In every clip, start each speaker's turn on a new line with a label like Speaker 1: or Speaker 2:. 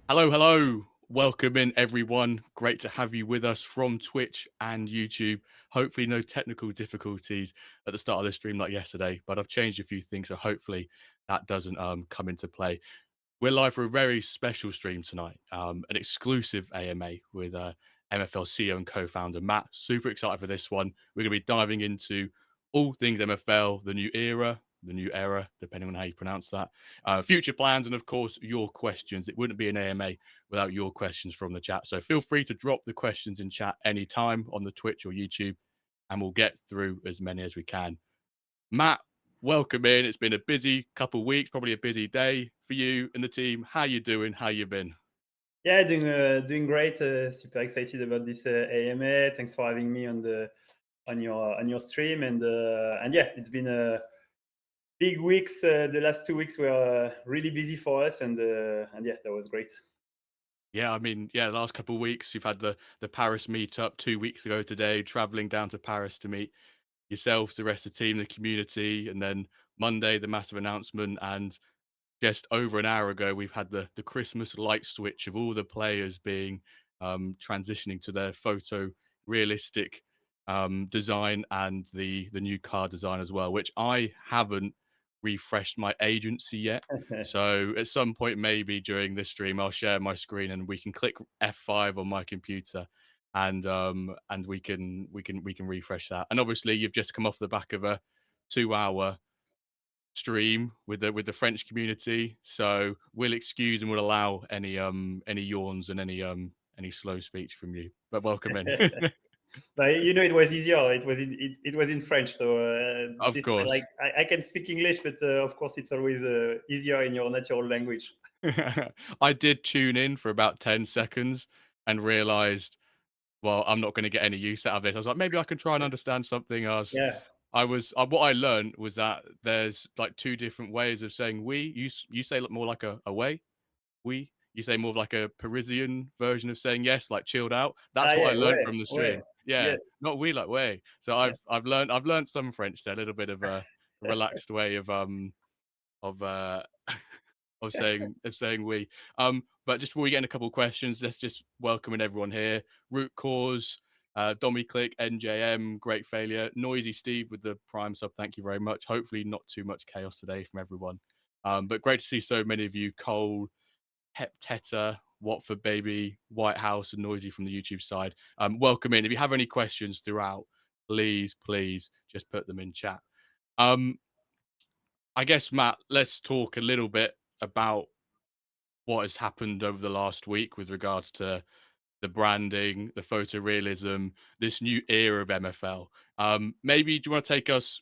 Speaker 1: Hello, hello. Welcome in, everyone. Great to have you with us from Twitch and YouTube. Hopefully, no technical difficulties at the start of the stream like yesterday, but I've changed a few things, so hopefully that doesn't come into play. We're live for a very special stream tonight, an exclusive AMA with MFL CEO and co-founder Matt. Super excited for this one. We're going to be diving into all things MFL, the new era, depending on how you pronounce that, future plans, and of course your questions. It wouldn't be an AMA without your questions from the chat. So feel free to drop the questions in chat anytime on the Twitch or YouTube, and we'll get through as many as we can. Matt, welcome in. It's been a busy couple of weeks, probably a busy day for you and the team. How you doing? How you been?
Speaker 2: Yeah, doing great. Super excited about this AMA. Thanks for having me on your stream, and yeah, it's been a big weeks. The last 2 weeks were really busy for us, and yeah, that was great.
Speaker 1: Yeah, I mean, yeah, the last couple of weeks you've had the Paris meetup 2 weeks ago today, traveling down to Paris to meet yourselves, the rest of the team, the community, and then Monday the massive announcement. And just over an hour ago, we've had the Christmas light switch of all the players being transitioning to their photo realistic design and the new car design as well, which I haven't refreshed my agency yet. So at some point, maybe during this stream, I'll share my screen and we can click F5 on my computer and we can refresh that. And obviously, you've just come off the back of a 2 hour stream with the French community, so we'll excuse and we'll allow any yawns and any slow speech from you. But welcome in.
Speaker 2: But it was easier. It was in French, so
Speaker 1: Of
Speaker 2: this
Speaker 1: course.
Speaker 2: like I can speak English, but of course it's always easier in your natural language.
Speaker 1: I did tune in for about 10 seconds and realized, well, I'm not going to get any use out of it. I was like, maybe I can try and understand something else.
Speaker 2: Yeah,
Speaker 1: What I learned was that there's like two different ways of saying we. You say more like a way, we. You say more of like a Parisian version of saying yes, like chilled out. That's what I
Speaker 2: yeah,
Speaker 1: learned
Speaker 2: ouais,
Speaker 1: from the
Speaker 2: ouais,
Speaker 1: stream. Yeah,
Speaker 2: yes.
Speaker 1: not we like way. So
Speaker 2: Yeah.
Speaker 1: I've learned some French there, a little bit of a relaxed way of of saying we. But just before we get in a couple of questions, let's just welcoming everyone here. Root cause, Dommy Click, NJM, great failure. Noisy Steve with the prime sub. Thank you very much. Hopefully not too much chaos today from everyone. But great to see so many of you. Cole, Hepteta, Watford Baby, White House, and Noisy from the YouTube side. Welcome in. If you have any questions throughout, please just put them in chat. Um, I guess Matt, let's talk a little bit about what has happened over the last week with regards to the branding, the photorealism, this new era of MFL. Maybe do you want to take us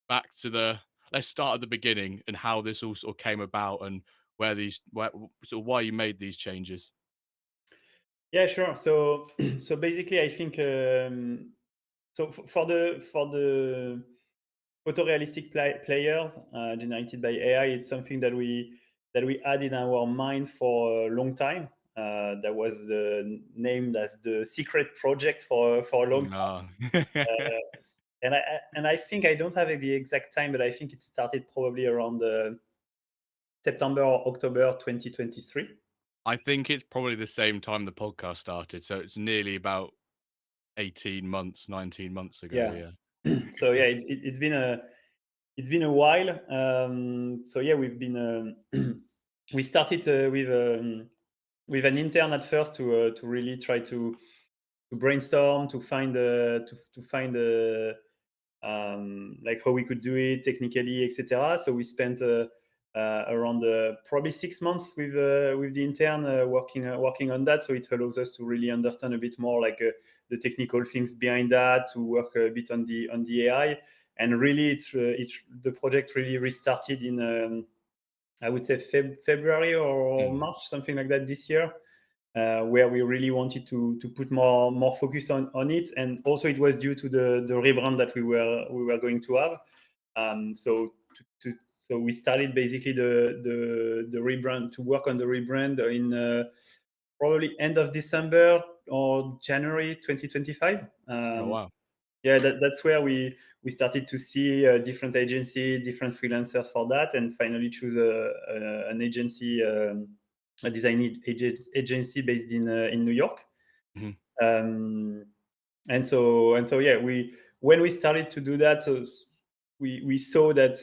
Speaker 1: back to let's start at the beginning and how this all sort of came about and sort of why you made these changes?
Speaker 2: Yeah, sure. So, so basically, I think for the photorealistic players generated by AI, it's something that we had in our mind for a long time. That was named as the secret project for a long time.
Speaker 1: No.
Speaker 2: And I think I don't have the exact time, but I think it started probably around September or October 2023.
Speaker 1: I think it's probably the same time the podcast started, so it's nearly about 18 months, 19 months ago,
Speaker 2: Yeah.
Speaker 1: yeah.
Speaker 2: So yeah, it's been a while. So yeah, we started with an intern at first to really try to brainstorm, to find like how we could do it technically, etc. So we spent around probably 6 months with the intern working on that. So it allows us to really understand a bit more like the technical things behind that, to work a bit on the AI, and really the project really restarted in I would say February or
Speaker 1: Mm.
Speaker 2: March, something like that this year, where we really wanted to put more focus on it, and also it was due to the rebrand that we were going to have. So we started basically the rebrand, to work on the rebrand in probably end of December or January 2025.
Speaker 1: Oh, wow.
Speaker 2: Yeah, that's where we started to see different agency, different freelancers for that, and finally choose an agency. a design agency based in New York.
Speaker 1: Mhm.
Speaker 2: Um, and so yeah, we when we started to do that, we saw that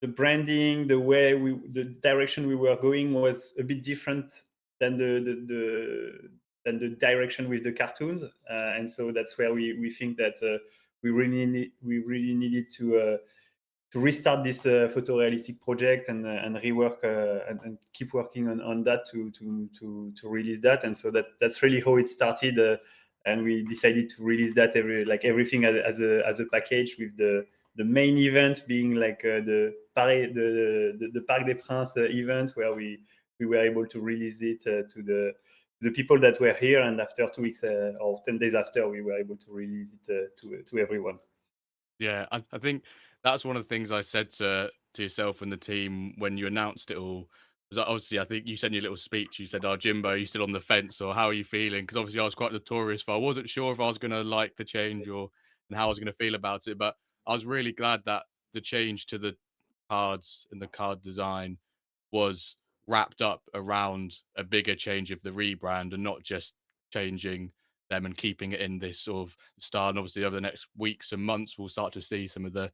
Speaker 2: the branding, the direction we were going was a bit different than the direction with the cartoons, and so that's where we think that we really needed to restart this photorealistic project and rework and keep working on that to release that. And so that's really how it started. And we decided to release that everything as a package, with the main event being like the Parc des Princes event, where we were able to release it to the people that were here, and after 2 weeks or 10 days after, we were able to release it to everyone.
Speaker 1: Yeah, I think that's one of the things I said to yourself and the team when you announced it all. Was that obviously, I think you said in your little speech, you said, "Oh, Jimbo, are you still on the fence, or how are you feeling?" Because obviously, I was quite notorious for I wasn't sure if I was going to like the change or and how I was going to feel about it. But I was really glad that the change to the cards and the card design was wrapped up around a bigger change of the rebrand and not just changing them and keeping it in this sort of style. And obviously, over the next weeks and months, we'll start to see some of the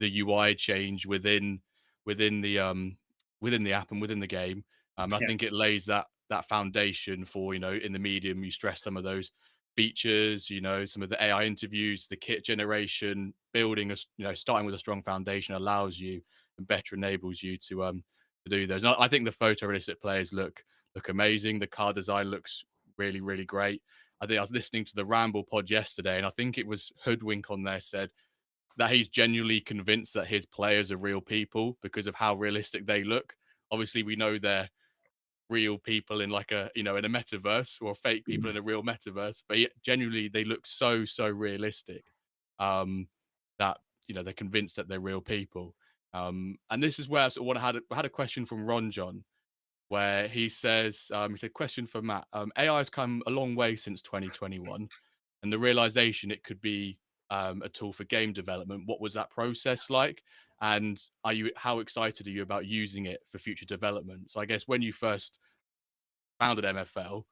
Speaker 1: UI change within the within the app and within the game. I
Speaker 2: Yeah.
Speaker 1: think it lays that foundation for, in the medium you stress some of those features, some of the AI interviews, the kit generation, building starting with a strong foundation allows you and better enables you to do those. And I think the photorealistic players look amazing. The card design looks really, really great. I think I was listening to the Ramble pod yesterday, and I think it was Hoodwink on there said that he's genuinely convinced that his players are real people because of how realistic they look. Obviously, we know they're real people in like in a metaverse, or fake people in a real metaverse, but genuinely they look so realistic, um, that they're convinced that they're real people. And this is where I sort of had a question from Ron John, where he said, question for Matt. AI has come a long way since 2021, and the realization it could be a tool for game development. What was that process like? And how excited are you about using it for future development? So I guess when you first founded MFL,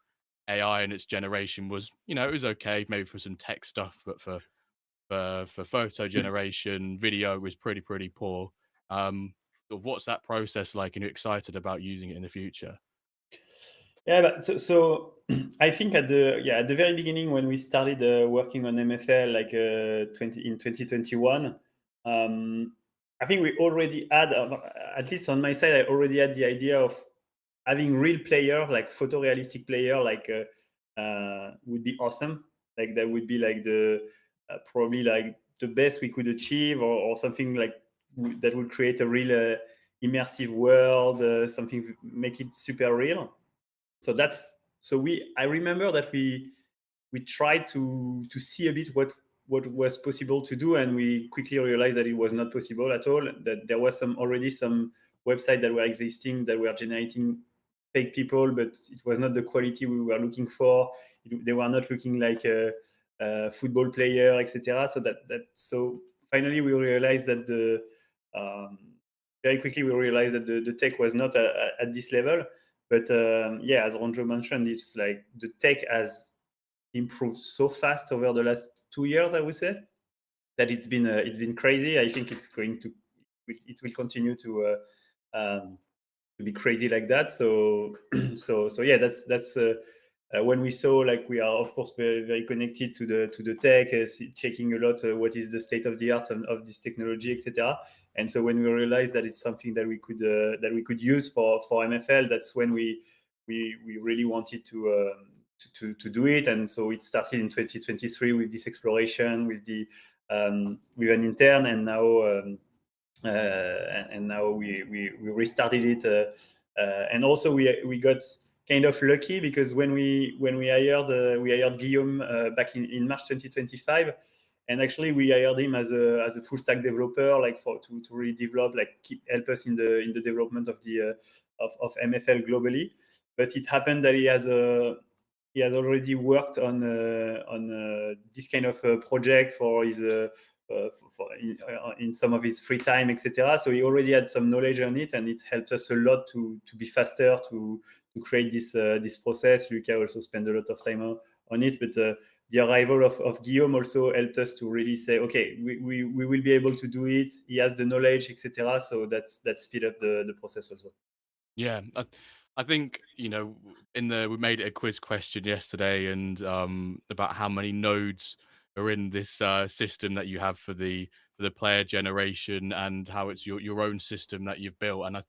Speaker 1: AI and its generation was, it was okay, maybe for some tech stuff, but for photo generation, video was pretty poor. Sort of what's that process like, and you're excited about using it in the future?
Speaker 2: Yeah, but so I think at the very beginning, when we started working on MFL, like 2021, I think we already had, at least on my side, I already had the idea of having real player, like photorealistic player, like would be awesome. Like that would be like the probably like the best we could achieve, or something like that would create a real immersive world, something make it super real. I remember that we tried to see a bit what was possible to do, and we quickly realized that it was not possible at all, that there was already some website that were existing that were generating fake people, but it was not the quality we were looking for. They were not looking like a football player, etc. So finally we realized that um, very quickly we realized that the tech was not at this level. But yeah, as Ronjo mentioned, it's like the tech has improved so fast over the last 2 years, I would say, that it's been crazy. I think it will continue to be crazy like that. So so yeah, that's when we saw, like, we are of course very connected to the tech, checking a lot what is the state of the art of this technology, etc. And so when we realized that it's something that we could use for MFL, that's when we really wanted to do it. And so it started in 2023 with this exploration with an intern, and now we restarted it. And also we got kind of lucky, because when we hired Guillaume back in March 2025, and actually we hired him as a full stack developer, like to really develop, like help us in the development of the of MFL globally. But it happened that he has already worked on this kind of project for in some of his free time, etc. So he already had some knowledge on it, and it helped us a lot to be faster to create this process. Luca also spent a lot of time on it, but the arrival of Guillaume also helped us to really say, okay, we will be able to do it. He has the knowledge, etc. So that speed up the process also.
Speaker 1: Yeah, I think, in the we made it a quiz question yesterday, and about how many nodes are in this system that you have for the player generation, and how it's your own system that you've built. And I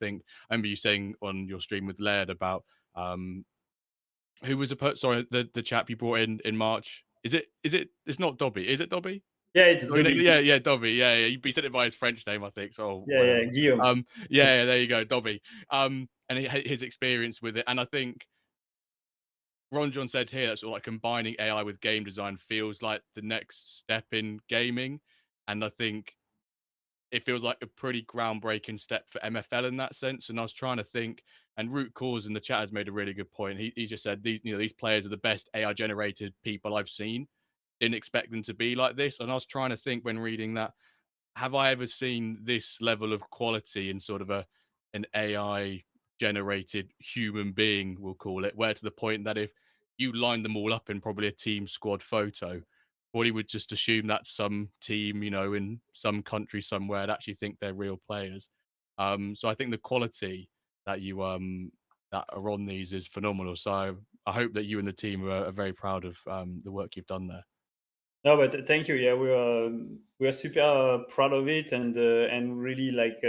Speaker 1: remember you saying on your stream with Laird about who was sorry, the chap you brought in March. Is it it's not Dobby, is it Dobby?
Speaker 2: Yeah, it's
Speaker 1: Sorry,
Speaker 2: Dobby.
Speaker 1: yeah, yeah, Dobby. Yeah, yeah. He said it by his French name, I think. So
Speaker 2: Yeah,
Speaker 1: whatever.
Speaker 2: yeah, Guillaume.
Speaker 1: Yeah, yeah, there you go, Dobby. And his experience with it, and I think Ron John said here that sort of like combining AI with game design feels like the next step in gaming, and I think it feels like a pretty groundbreaking step for MFL in that sense. And I was trying to think, and Root Cause in the chat has made a really good point. He just said these players are the best AI generated people I've seen. Didn't expect them to be like this, and I was trying to think when reading that, have I ever seen this level of quality in sort of an AI generated human being, we'll call it, where to the point that if you line them all up in probably a team squad photo, probably would just assume that's some team, in some country somewhere, and actually think they're real players. So I think the quality that you that are on these is phenomenal. So I hope that you and the team are very proud of the work you've done there.
Speaker 2: No, but thank you. Yeah, we are super proud of it, and really like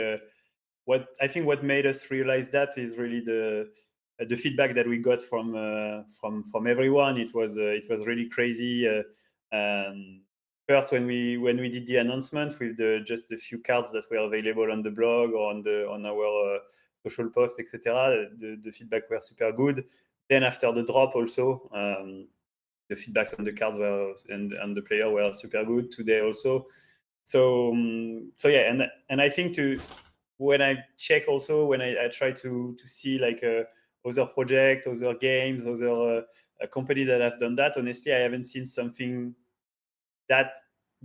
Speaker 2: what I think what made us realize that is really the feedback that we got from everyone. It was really crazy. First, when we did the announcement with just a few cards that were available on the blog or on our social post, etc., the feedback were super good. Then after the drop, also. The feedback on the cards were and the player were super good today also. So yeah, and I think when I check also when I try to see like other projects, other games, other company that have done that. Honestly, I haven't seen something that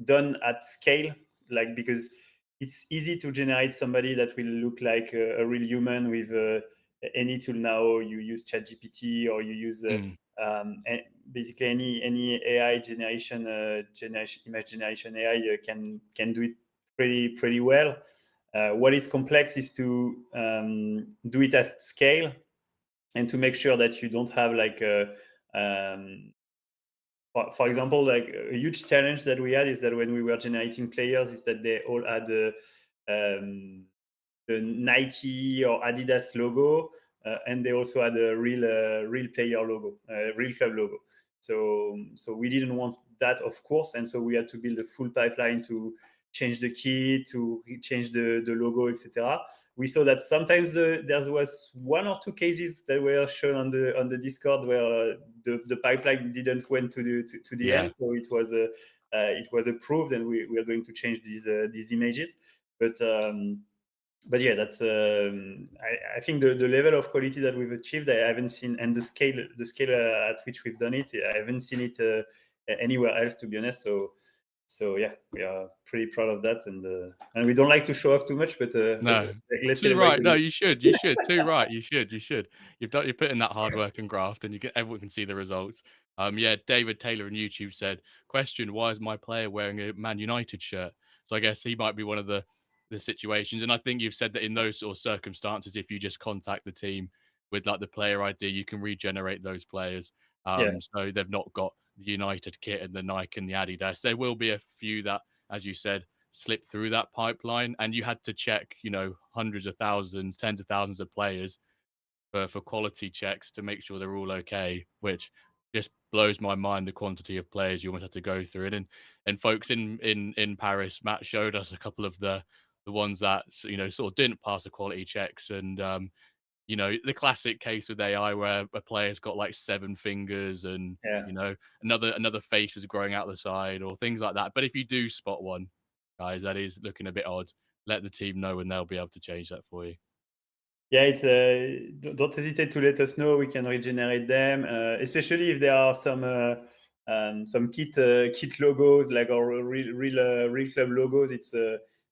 Speaker 2: done at scale, like because it's easy to generate somebody that will look like a real human with any tool now. You use ChatGPT or you use
Speaker 1: Mm,
Speaker 2: basically any AI generation image generation AI can do it pretty well. What is complex is to do it at scale and to make sure that you don't have like for example, like a huge challenge that we had is that when we were generating players, is that they all had um, the Nike or Adidas logo, and they also had a real player logo, real club logo. So we didn't want that, of course, and so we had to build a full pipeline to change the key, to change the logo, etc. We saw that sometimes there was one or two cases that were shown on the Discord where the pipeline didn't went to the
Speaker 1: yeah.
Speaker 2: end, so it was approved, and we are going to change these images, but. But yeah, that's I think the level of quality that we've achieved, I haven't seen, and the scale at which we've done it, I haven't seen it anywhere else, to be honest. So yeah, we are pretty proud of that, and we don't like to show off too much, but
Speaker 1: No.
Speaker 2: let's
Speaker 1: Too
Speaker 2: celebrate
Speaker 1: right.
Speaker 2: a
Speaker 1: No,
Speaker 2: bit.
Speaker 1: you should. Too right. You should. You've put in that hard work and graft, and everyone can see the results. Yeah, David Taylor on YouTube said, "Question: Why is my player wearing a Man United shirt?" So I guess he might be one of the situations. And I think you've said that in those sort of circumstances, if you just contact the team with like the player ID, you can regenerate those players.
Speaker 2: Yeah,
Speaker 1: So they've not got the United kit and the Nike and the Adidas. There will be a few that, as you said, slip through that pipeline, and you had to check, hundreds of thousands, tens of thousands of players for quality checks to make sure they're all okay, which just blows my mind, the quantity of players you almost have to go through. And folks in Paris, Matt showed us a couple of the ones that sort of didn't pass the quality checks, and the classic case with AI where a player's got like seven fingers, and
Speaker 2: yeah.
Speaker 1: another face is growing out the side, or things like that. But if you do spot one, guys, that is looking a bit odd, let the team know and they'll be able to change that for you.
Speaker 2: Yeah, it's don't hesitate to let us know. We can regenerate them, especially if there are some some kit logos, like our real club logos. It's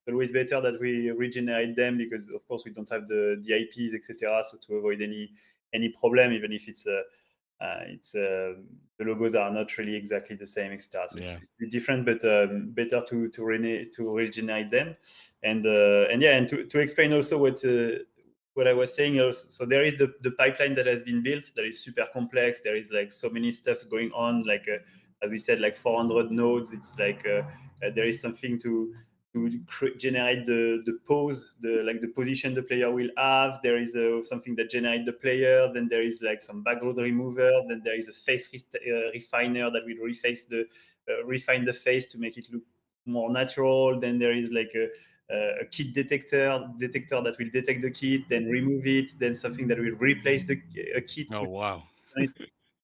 Speaker 2: always better that we regenerate them, because of course we don't have the IPs, etc. So to avoid any problem, even if it's the logos are not really exactly the same, etc. So it's
Speaker 1: Yeah.
Speaker 2: a bit different, but better to regenerate them. And yeah, and to explain also what I was saying. So there is the pipeline that has been built that is super complex. There is like so many stuff going on, like as we said, like 400 nodes. It's like there is something to generate the pose, the position the player will have. There is something that generates the player. Then there is like some background remover. Then there is a face refiner that will refine the face to make it look more natural. Then there is like a kit detector that will detect the kit, then remove it. Then something that will replace a kit,
Speaker 1: Oh, wow.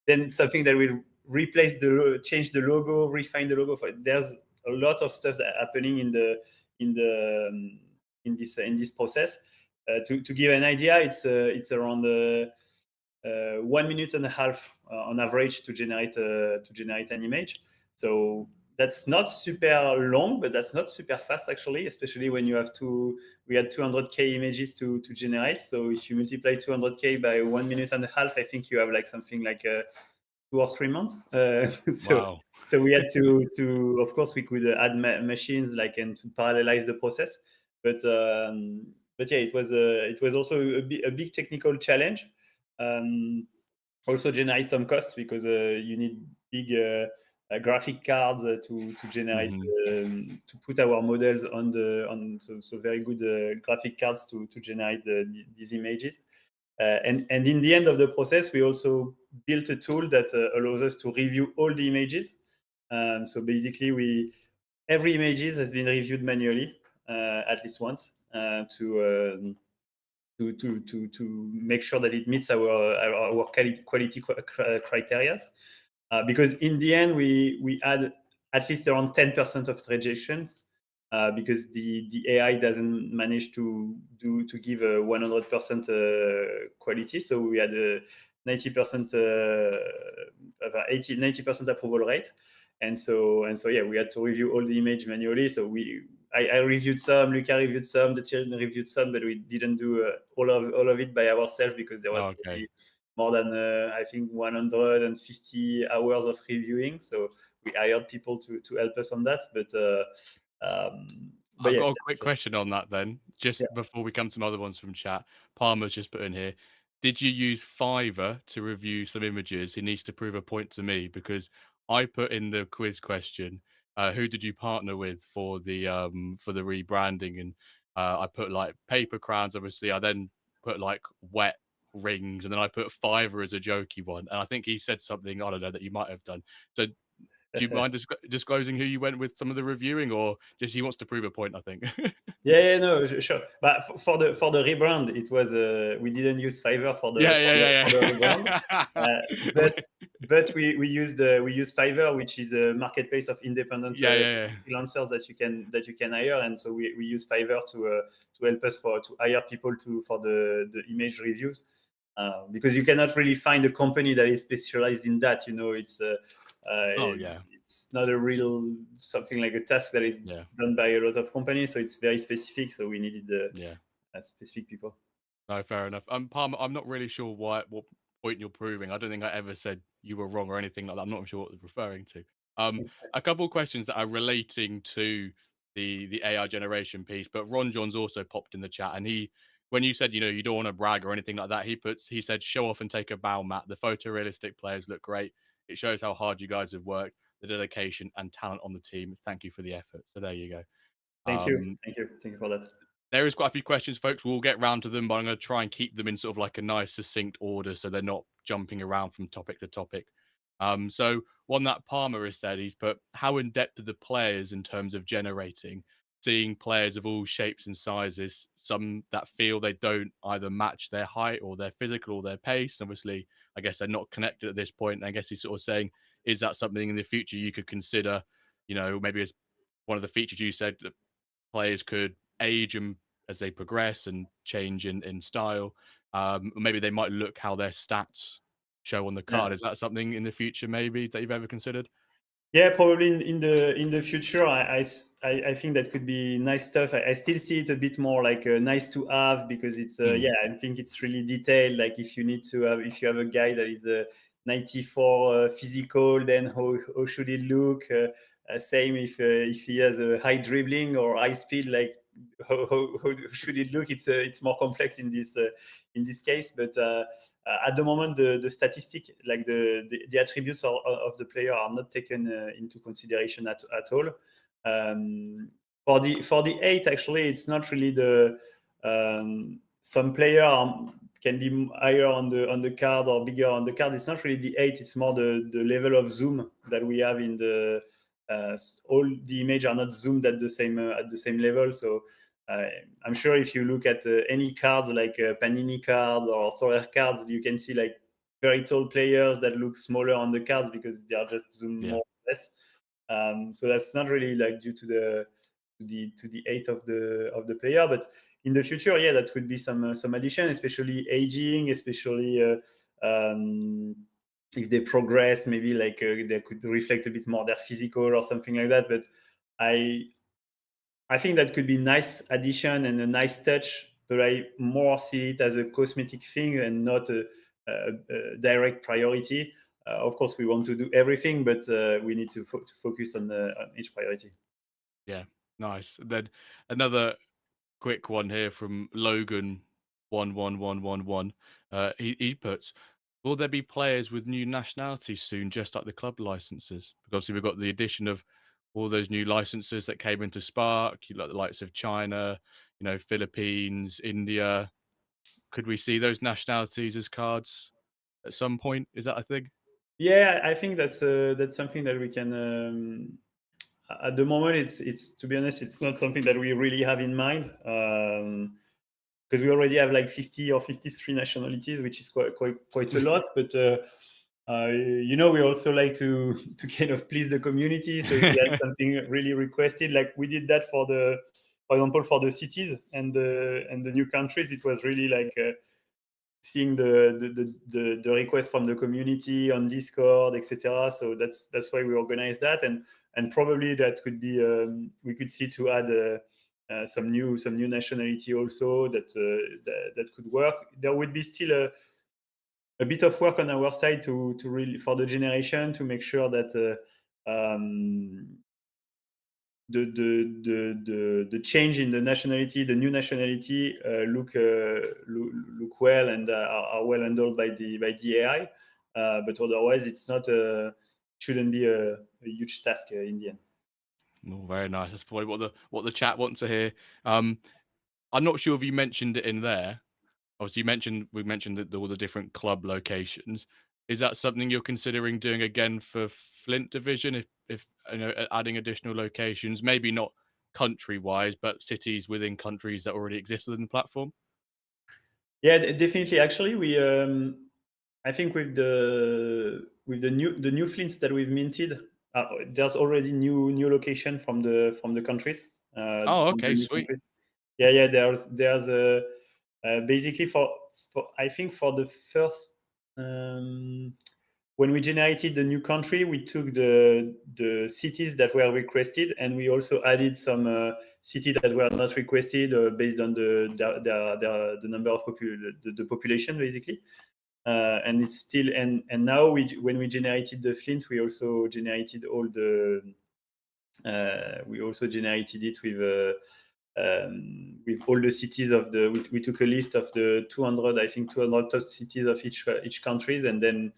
Speaker 2: then something that will replace change the logo, refine the logo. There's a lot of stuff that happening in the in this process. To give an idea, it's around 1 minute and a half on average to generate an image. So that's not super long, but that's not super fast actually, especially when you have we had 200K images to generate. So if you multiply 200K by 1 minute and a half, I think you have like something like 2 or 3 months.
Speaker 1: Wow.
Speaker 2: So we had to of course we could add machines like and to parallelize the process, but yeah, it was also a big technical challenge. Um, Also generate some costs, because you need big graphic cards to generate
Speaker 1: Hmm.
Speaker 2: to put our models so very good graphic cards to generate these images. And in the end of the process, we also built a tool that allows us to review all the images. So basically, every images has been reviewed manually at least once to make sure that it meets our quality criteria. Because in the end, we had at least around 10% of rejections, because the AI doesn't manage to give a 100% quality. So we had a 90% 90% approval rate. And so yeah, we had to review all the image manually. So I reviewed some, Luca reviewed some, the team reviewed some, but we didn't do all of it by ourselves, because there was
Speaker 1: Okay.
Speaker 2: probably more than I think 150 hours of reviewing. So we hired people to help us on that. Um, but
Speaker 1: I've
Speaker 2: yeah,
Speaker 1: got a quick question on that then,
Speaker 2: yeah.
Speaker 1: just before we come to some other ones from chat. Palmer's just put in here, did you use Fiverr to review some images? He needs to prove a point to me because I put in the quiz question, who did you partner with for the rebranding? And I put like paper crowns, obviously. I then put like wet rings, and then I put Fiverr as a jokey one. And I think he said something, I don't know, that you might have done. So do you mind disclosing who you went with some of the reviewing, or just he wants to prove a point, I think?
Speaker 2: Yeah, no, sure. But for the rebrand, it was we didn't use Fiverr
Speaker 1: Yeah,
Speaker 2: for the
Speaker 1: yeah,
Speaker 2: rebrand,
Speaker 1: yeah,
Speaker 2: uh,
Speaker 1: yeah.
Speaker 2: but we used Fiverr, which is a marketplace of independent
Speaker 1: Yeah, yeah, yeah.
Speaker 2: freelancers that you can hire, and so we use Fiverr to help us to hire people for the image reviews, because you cannot really find a company that is specialized in that.
Speaker 1: Oh, yeah,
Speaker 2: It's not a real something like a task that is
Speaker 1: yeah,
Speaker 2: done by a lot of companies, so it's very specific. So we needed
Speaker 1: yeah.
Speaker 2: specific people.
Speaker 1: No, fair enough. Palmer, I'm not really sure what point you're proving. I don't think I ever said you were wrong or anything like that. I'm not sure what you're referring to. A couple of questions that are relating to the AI generation piece, but Ron John's also popped in the chat, and when you said you don't want to brag or anything like that, he said show off and take a bow, Matt. The photorealistic players look great. It shows how hard you guys have worked, the dedication and talent on the team. Thank you for the effort. So there you go.
Speaker 2: Thank you,
Speaker 1: Um,
Speaker 2: thank you for that.
Speaker 1: there is quite a few questions, folks. We'll get round to them, but I'm going to try and keep them in sort of like a nice, succinct order so they're not jumping around from topic to topic. So one that Palmer has said, he's put, how in depth are the players in terms of generating, seeing players of all shapes and sizes, some that feel they don't either match their height or their physical or their pace. Obviously, I guess they're not connected at this point. And I guess he's sort of saying, is that something in the future you could consider, maybe as one of the features you said that players could age and as they progress and change in style. Or maybe they might look how their stats show on the
Speaker 2: Yeah.
Speaker 1: card. Is that something in the future maybe that you've ever considered?
Speaker 2: Yeah, probably in the future, I think that could be nice stuff. I still see it a bit more like nice to have because it's
Speaker 1: Mm,
Speaker 2: yeah, I think it's really detailed. Like if you need to have if you have a guy that is 94 physical, then how should it look? Same if he has a high dribbling or high speed, like how should it look? It's more complex in this case, but at the moment the statistic like the attributes of the player are not taken into consideration at all. For the eight, actually it's not really the some player can be higher on the card or bigger on the card. It's not really the eight, it's more the level of zoom that we have in the all the image are not zoomed at the same level. So uh, I'm sure if you look at any cards like Panini cards or Sorare cards, you can see like very tall players that look smaller on the cards because they are just zoomed
Speaker 1: yeah.
Speaker 2: more or less. So that's not really like due to the height of the player, but in the future, yeah, that could be some addition, especially aging, especially if they progress, maybe like they could reflect a bit more their physical or something like that. But I I think that could be nice addition and a nice touch, but I more see it as a cosmetic thing and not a direct priority. Of course, we want to do everything, but we need to focus on each priority.
Speaker 1: Yeah, nice. Then another quick one here from Logan 11111. He puts, will there be players with new nationalities soon, just like the club licenses? Because obviously we've got the addition of all those new licenses that came into Spark, you like the likes of China, Philippines, India. Could we see those nationalities as cards at some point? Is that a thing?
Speaker 2: Yeah, I think that's something that we can. At the moment, it's to be honest, it's not something that we really have in mind. Because we already have like 50 or 53 nationalities, which is quite a lot. But we also like to to kind of please the community. So if there's something really requested, like we did that for example, for the cities and the new countries, it was really like seeing the request from the community on Discord, etc. So that's why we organize that, and probably that could be we could see to add some new nationality also that could work. There would be still a bit of work on our side to really for the generation to make sure that the change in the nationality, the new nationality, look well and are well handled by the AI. But otherwise, it's not shouldn't be a huge task in the end.
Speaker 1: Oh, very nice. That's probably what the chat want to hear. Um, I'm not sure if you mentioned it in there. Obviously, we mentioned that all the different club locations. Is that something you're considering doing again for Flint Division? If adding additional locations, maybe not country wise, but cities within countries that already exist within the platform.
Speaker 2: Yeah, definitely. Actually, we I think with the new flints that we've minted, there's already new location from the countries
Speaker 1: Oh,
Speaker 2: from the
Speaker 1: okay,
Speaker 2: new
Speaker 1: sweet.
Speaker 2: countries. Yeah. There's a basically for I think for the first when we generated the new country, we took the cities that were requested, and we also added some cities that were not requested based on the number of the population basically. And it's still and now when we generated the Flint, we also generated all the we also generated it with all the cities of the. We took a list of the 200, I think 200 top cities of each countries, and then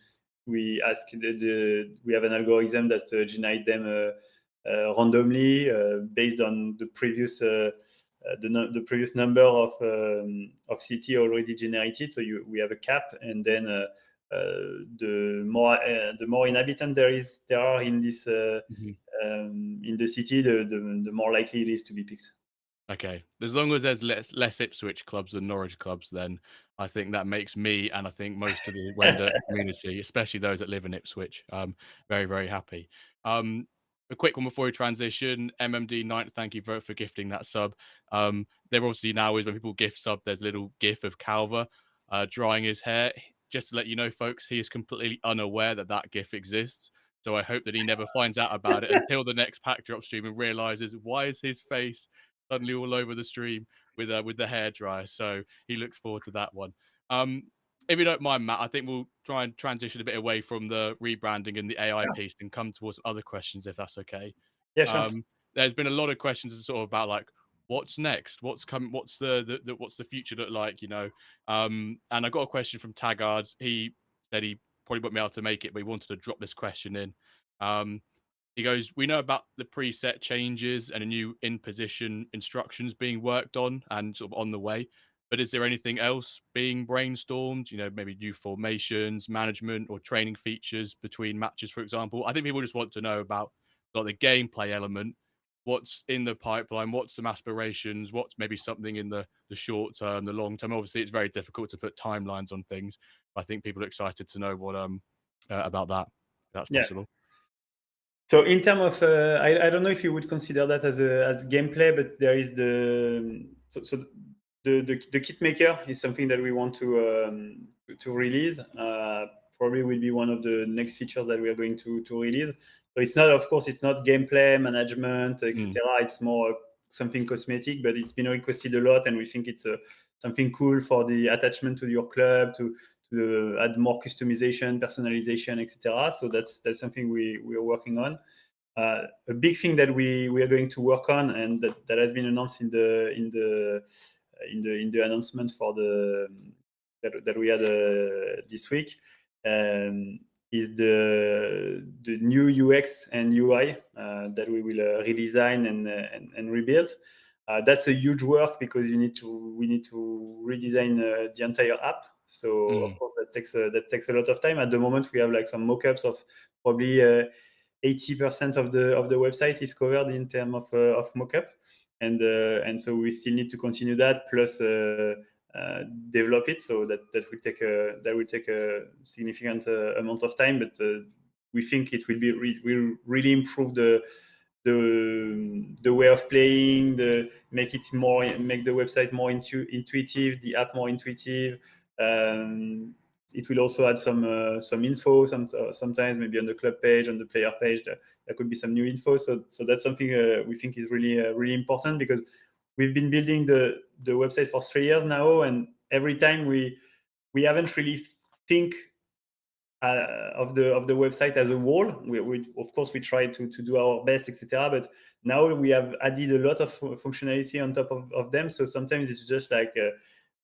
Speaker 2: we ask we have an algorithm that generate them randomly based on the previous. The previous number of city already generated, so we have a cap, and then the more inhabitant there are in the city, the more likely it is to be picked.
Speaker 1: Okay. As long as there's less Ipswich clubs than Norwich clubs, then I think that makes me and I think most of the Wender community, especially those that live in Ipswich, very, very happy. Um, a quick one before we transition. MMD Knight, thank you for gifting that sub. There obviously now is when people gift sub, there's a little gif of Calver drying his hair. just to let you know, folks, he is completely unaware that that GIF exists. So I hope that he never finds out about it until the next pack drop stream and realizes why is his face suddenly all over the stream with the hairdryer. So he looks forward to that one. Um, if you don't mind, Matt, I think we'll try and transition a bit away from the rebranding and the AI
Speaker 2: Yeah,
Speaker 1: piece and come towards other questions, if that's okay.
Speaker 2: yeah, sure.
Speaker 1: There's been a lot of questions sort of about like what's next, what's coming, what's the what's the future look like, you know. And I got a question from Taggart. He said he probably won't be able to make it, but he wanted to drop this question in. Um, he goes, "We know about the preset changes and a new in position instructions being worked on and sort of on the way. But is there anything else being brainstormed? You know, maybe new formations, management, or training features between matches, for example?" I think people just want to know about like the gameplay element. What's in the pipeline? What's some aspirations? What's maybe something in the short term, the long term? Obviously, it's very difficult to put timelines on things. But I think people are excited to know what about that. If that's
Speaker 2: Yeah.
Speaker 1: possible.
Speaker 2: So in terms of, I don't know if you would consider that as gameplay, but there is the kit maker is something that we want to release. Probably will be one of the next features that we are going to release. So it's not, of course, it's not gameplay management,
Speaker 1: Mm,
Speaker 2: etc. It's more something cosmetic, but it's been requested a lot, and we think it's something cool for the attachment to your club to add more customization, personalization, etc. So that's something we are working on. A big thing that we are going to work on, and that has been announced in the announcement for that we had this week, is the new UX and UI that we will redesign and rebuild. That's a huge work because we need to redesign the entire app. So of
Speaker 1: mm,
Speaker 2: course that takes a lot of time. At the moment, we have like some mock-ups of probably 80% of the website is covered in terms of mockup, and so we still need to continue that plus develop it. So that will take a significant amount of time, but we think it will really improve the way of playing, make the website more intuitive, the app more intuitive. Um, it will also add some info. Sometimes maybe on the club page, on the player page, there could be some new info. So that's something we think is really important, because we've been building the website for 3 years now, and every time we haven't really think of the website as a whole. We of course we try to do our best, etc. But now we have added a lot of functionality on top of them. So sometimes it's just like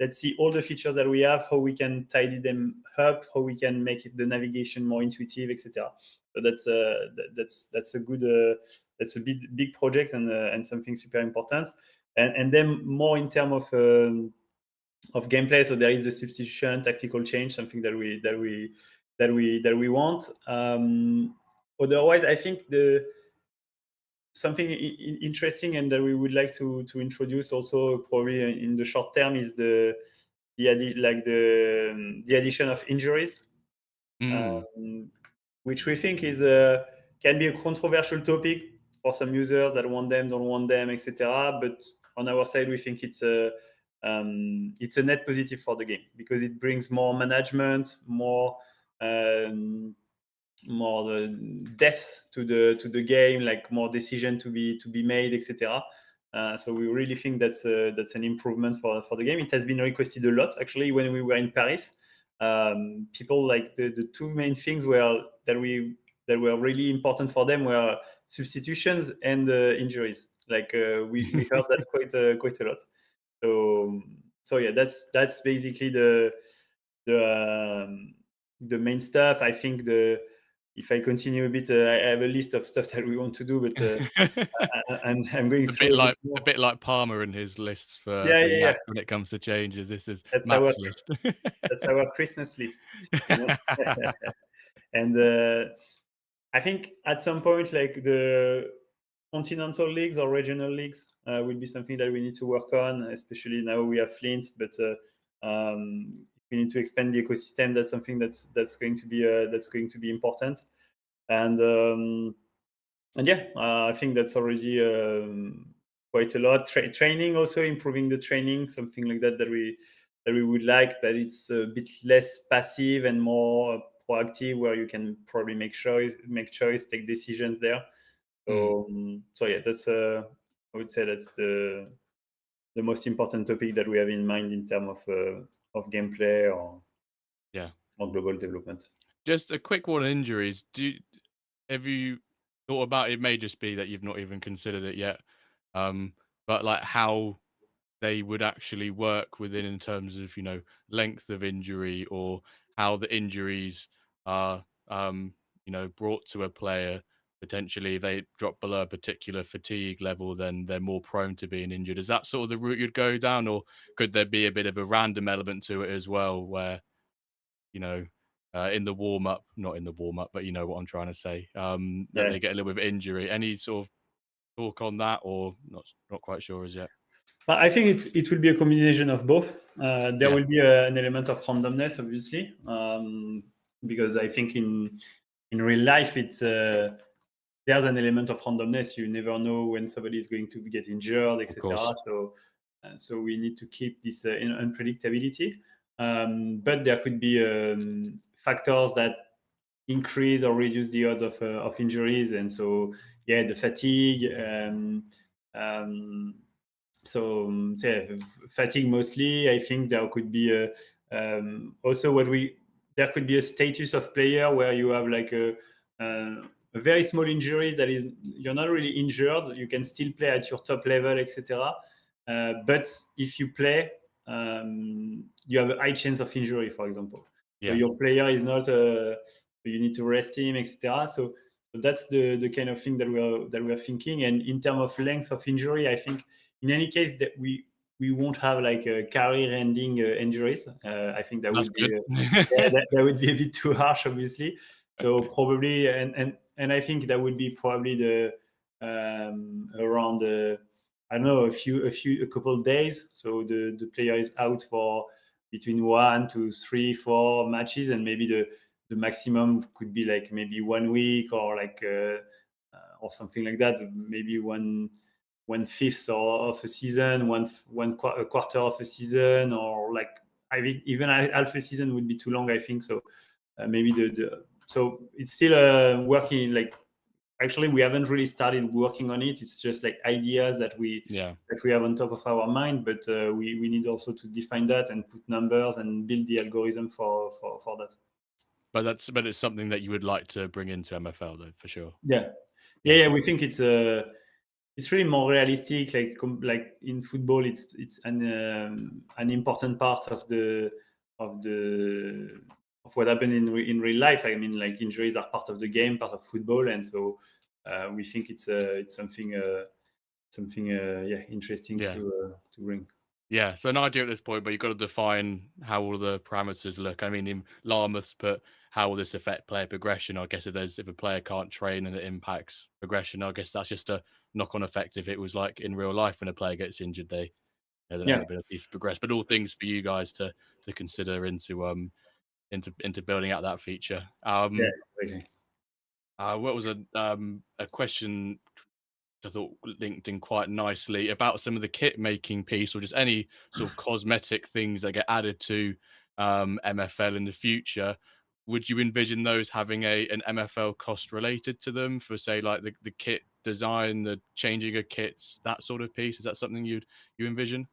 Speaker 2: let's see all the features that we have, how we can tidy them up, how we can make the navigation more intuitive, etc. So that's a good that's a big project, and something super important. And then more in terms of gameplay. So there is the substitution, tactical change, something that we want. Otherwise, I think the something interesting and that we would like to introduce also probably in the short term is the addition of injuries,
Speaker 1: mm.
Speaker 2: um, which we think is can be a controversial topic for some users that want them, don't want them, etc. But on our side, we think it's a net positive for the game, because it brings more management, um, more depth to the game, like more decision to be made, etc. So we really think that's an improvement for the game. It has been requested a lot actually when we were in Paris. People like the two main things that were really important for them were substitutions and injuries. Like we heard that quite a lot. So yeah, that's basically the the main stuff. I think if I continue a bit, I have a list of stuff that we want to do, but I'm going
Speaker 1: A bit
Speaker 2: through a bit
Speaker 1: like a
Speaker 2: more.
Speaker 1: bit like Palmer and his lists
Speaker 2: Yeah,
Speaker 1: for
Speaker 2: yeah, yeah.
Speaker 1: Mac when it comes to changes. This is
Speaker 2: That's our
Speaker 1: Matt's list.
Speaker 2: that's our Christmas list, you know. And I think at some point, like the continental leagues or regional leagues will be something that we need to work on, especially now we have Flint, but we need to expand the ecosystem. That's something that's going to be important. And yeah, I think that's already quite a lot. Training, also improving the training, something like that that we would like, that it's a bit less passive and more proactive, where you can probably make choice, take decisions there.
Speaker 1: Mm,
Speaker 2: So yeah, that's I would say that's the most important topic that we have in mind in terms of gameplay
Speaker 1: yeah.
Speaker 2: or global development.
Speaker 1: Just a quick one on injuries. Have you thought about it? May just be that you've not even considered it yet. But like how they would actually work within in terms of, length of injury or how the injuries are, brought to a player. Potentially, if they drop below a particular fatigue level, then they're more prone to being injured. Is that sort of the route you'd go down, or could there be a bit of a random element to it as well, where you know, in the warm up, not in the warm up, but you know what I'm trying to say, that
Speaker 2: Yeah.
Speaker 1: they get a little bit of injury. Any sort of talk on that, or not quite sure as yet?
Speaker 2: But I think it will be a combination of both. There
Speaker 1: Yeah,
Speaker 2: will be an element of randomness, obviously, because I think in real life there's an element of randomness. You never know when somebody is going to get injured,
Speaker 1: of
Speaker 2: etc.
Speaker 1: course.
Speaker 2: So we need to keep this unpredictability. But there could be factors that increase or reduce the odds of injuries, and so yeah, the fatigue. Um, yeah, fatigue mostly. I think there could be also there could be a status of player where you have like a very small injury that is you're not really injured. You can still play at your top level, etc. But if you play, you have a high chance of injury, for example. So
Speaker 1: Yeah,
Speaker 2: your player is not. You need to rest him, etc. So that's the kind of thing that we are thinking. And in terms of length of injury, I think in any case that we won't have like career-ending injuries. I think that
Speaker 1: that's
Speaker 2: would be
Speaker 1: good.
Speaker 2: yeah, that would be a bit too harsh, obviously. So probably, and I think that would be probably the around I don't know, a couple of days. So the player is out for between 1 to 3, 4 matches, and maybe the maximum could be like maybe 1 week or like or something like that. Maybe one fifth of a season, a quarter of a season, or like I think even half a season would be too long. I think so. Maybe so it's still working. Like actually, we haven't really started working on it. It's just like ideas
Speaker 1: Yeah,
Speaker 2: that we have on top of our mind, but we need also to define that and put numbers and build the algorithm for that.
Speaker 1: but it's something that you would like to bring into MFL though, for sure.
Speaker 2: Yeah, yeah,
Speaker 1: Yeah,
Speaker 2: yeah. We think it's really more realistic. Like in football, it's an important part of the of what happened in real life. I mean, like injuries are part of the game, part of football, and so we think it's something yeah, interesting
Speaker 1: yeah.
Speaker 2: to bring.
Speaker 1: Yeah, so an idea at this point, but you've got to define how all the parameters look. I mean, in Llamoth, but how will this affect player progression? I guess if a player can't train and it impacts progression, I guess that's just a knock-on effect. If it was like in real life, when a player gets injured, they don't have
Speaker 2: Yeah,
Speaker 1: the ability to progress. But all things for you guys to consider into building out that feature.
Speaker 2: yeah, exactly.
Speaker 1: What was a question I thought linked in quite nicely about some of the kit making piece or just any sort of cosmetic things that get added to MFL in the future. Would you envision those having an MFL cost related to them for say like the kit design, the changing of kits, that sort of piece? Is that something you envision?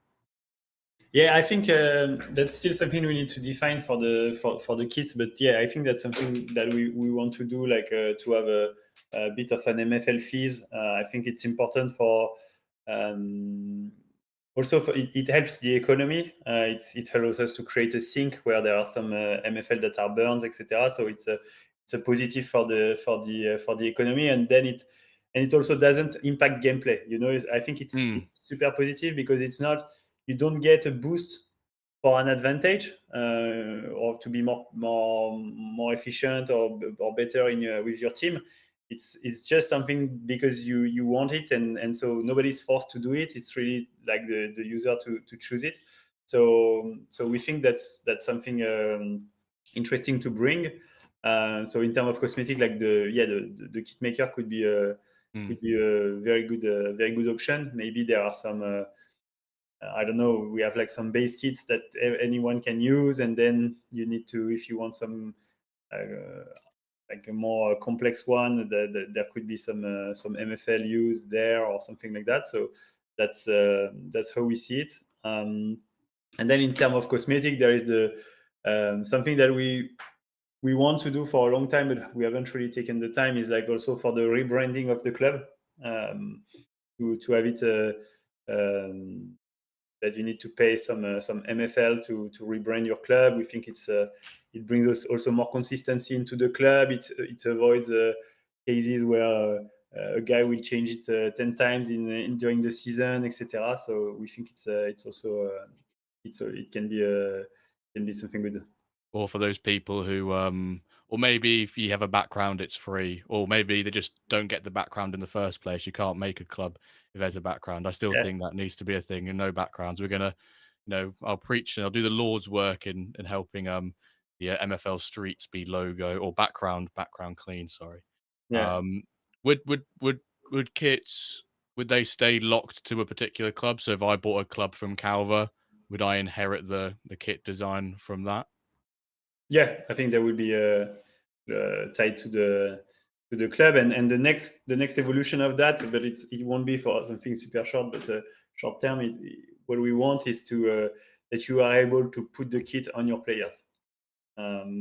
Speaker 2: Yeah, I think that's still something we need to define for the kids. But yeah, I think that's something that we want to do, like to have a bit of an MFL fees. I think it's important for um, also it helps the economy. It allows us to create a sink where there are some MFL that are burned, etc. So it's a positive for the economy, and then it also doesn't impact gameplay. I think
Speaker 1: Mm,
Speaker 2: it's super positive because it's not you don't get a boost for an advantage or to be more efficient or better with your team. It's just something because you want it, and so nobody's forced to do it. It's really like the user to choose it. So we think that's something interesting to bring. So in terms of cosmetic, like the kit maker
Speaker 1: mm.
Speaker 2: could be a very good option. Maybe there are some I don't know, we have like some base kits that anyone can use, and then you need to, if you want some uh, like a more complex one, there could be some MFL use there or something like that. So that's how we see it. And then in terms of cosmetic, there is the something that we want to do for a long time, but we haven't really taken the time. Is like also for the rebranding of the club, um, to have it. That you need to pay some MFL to rebrand your club. We think it brings us also more consistency into the club. It avoids cases where a guy will change it 10 times in during the season, etc. So we think it's also it can be something good.
Speaker 1: Or for those people who, or maybe if you have a background, it's free, or maybe they just don't get the background in the first place. You can't make a club if there's a background. I still
Speaker 2: Yeah,
Speaker 1: think that needs to be a thing, and no backgrounds. We're gonna, I'll preach and I'll do the Lord's work in helping the MFL street speed logo or background clean. Sorry.
Speaker 2: yeah.
Speaker 1: Um, would kits would they stay locked to a particular club? So if I bought a club from Calver, would I inherit the kit design from that?
Speaker 2: Yeah, I think that would be tied to the club, and the next evolution of that, but it won't be for something super short, but short term. What we want is to that you are able to put the kit on your players,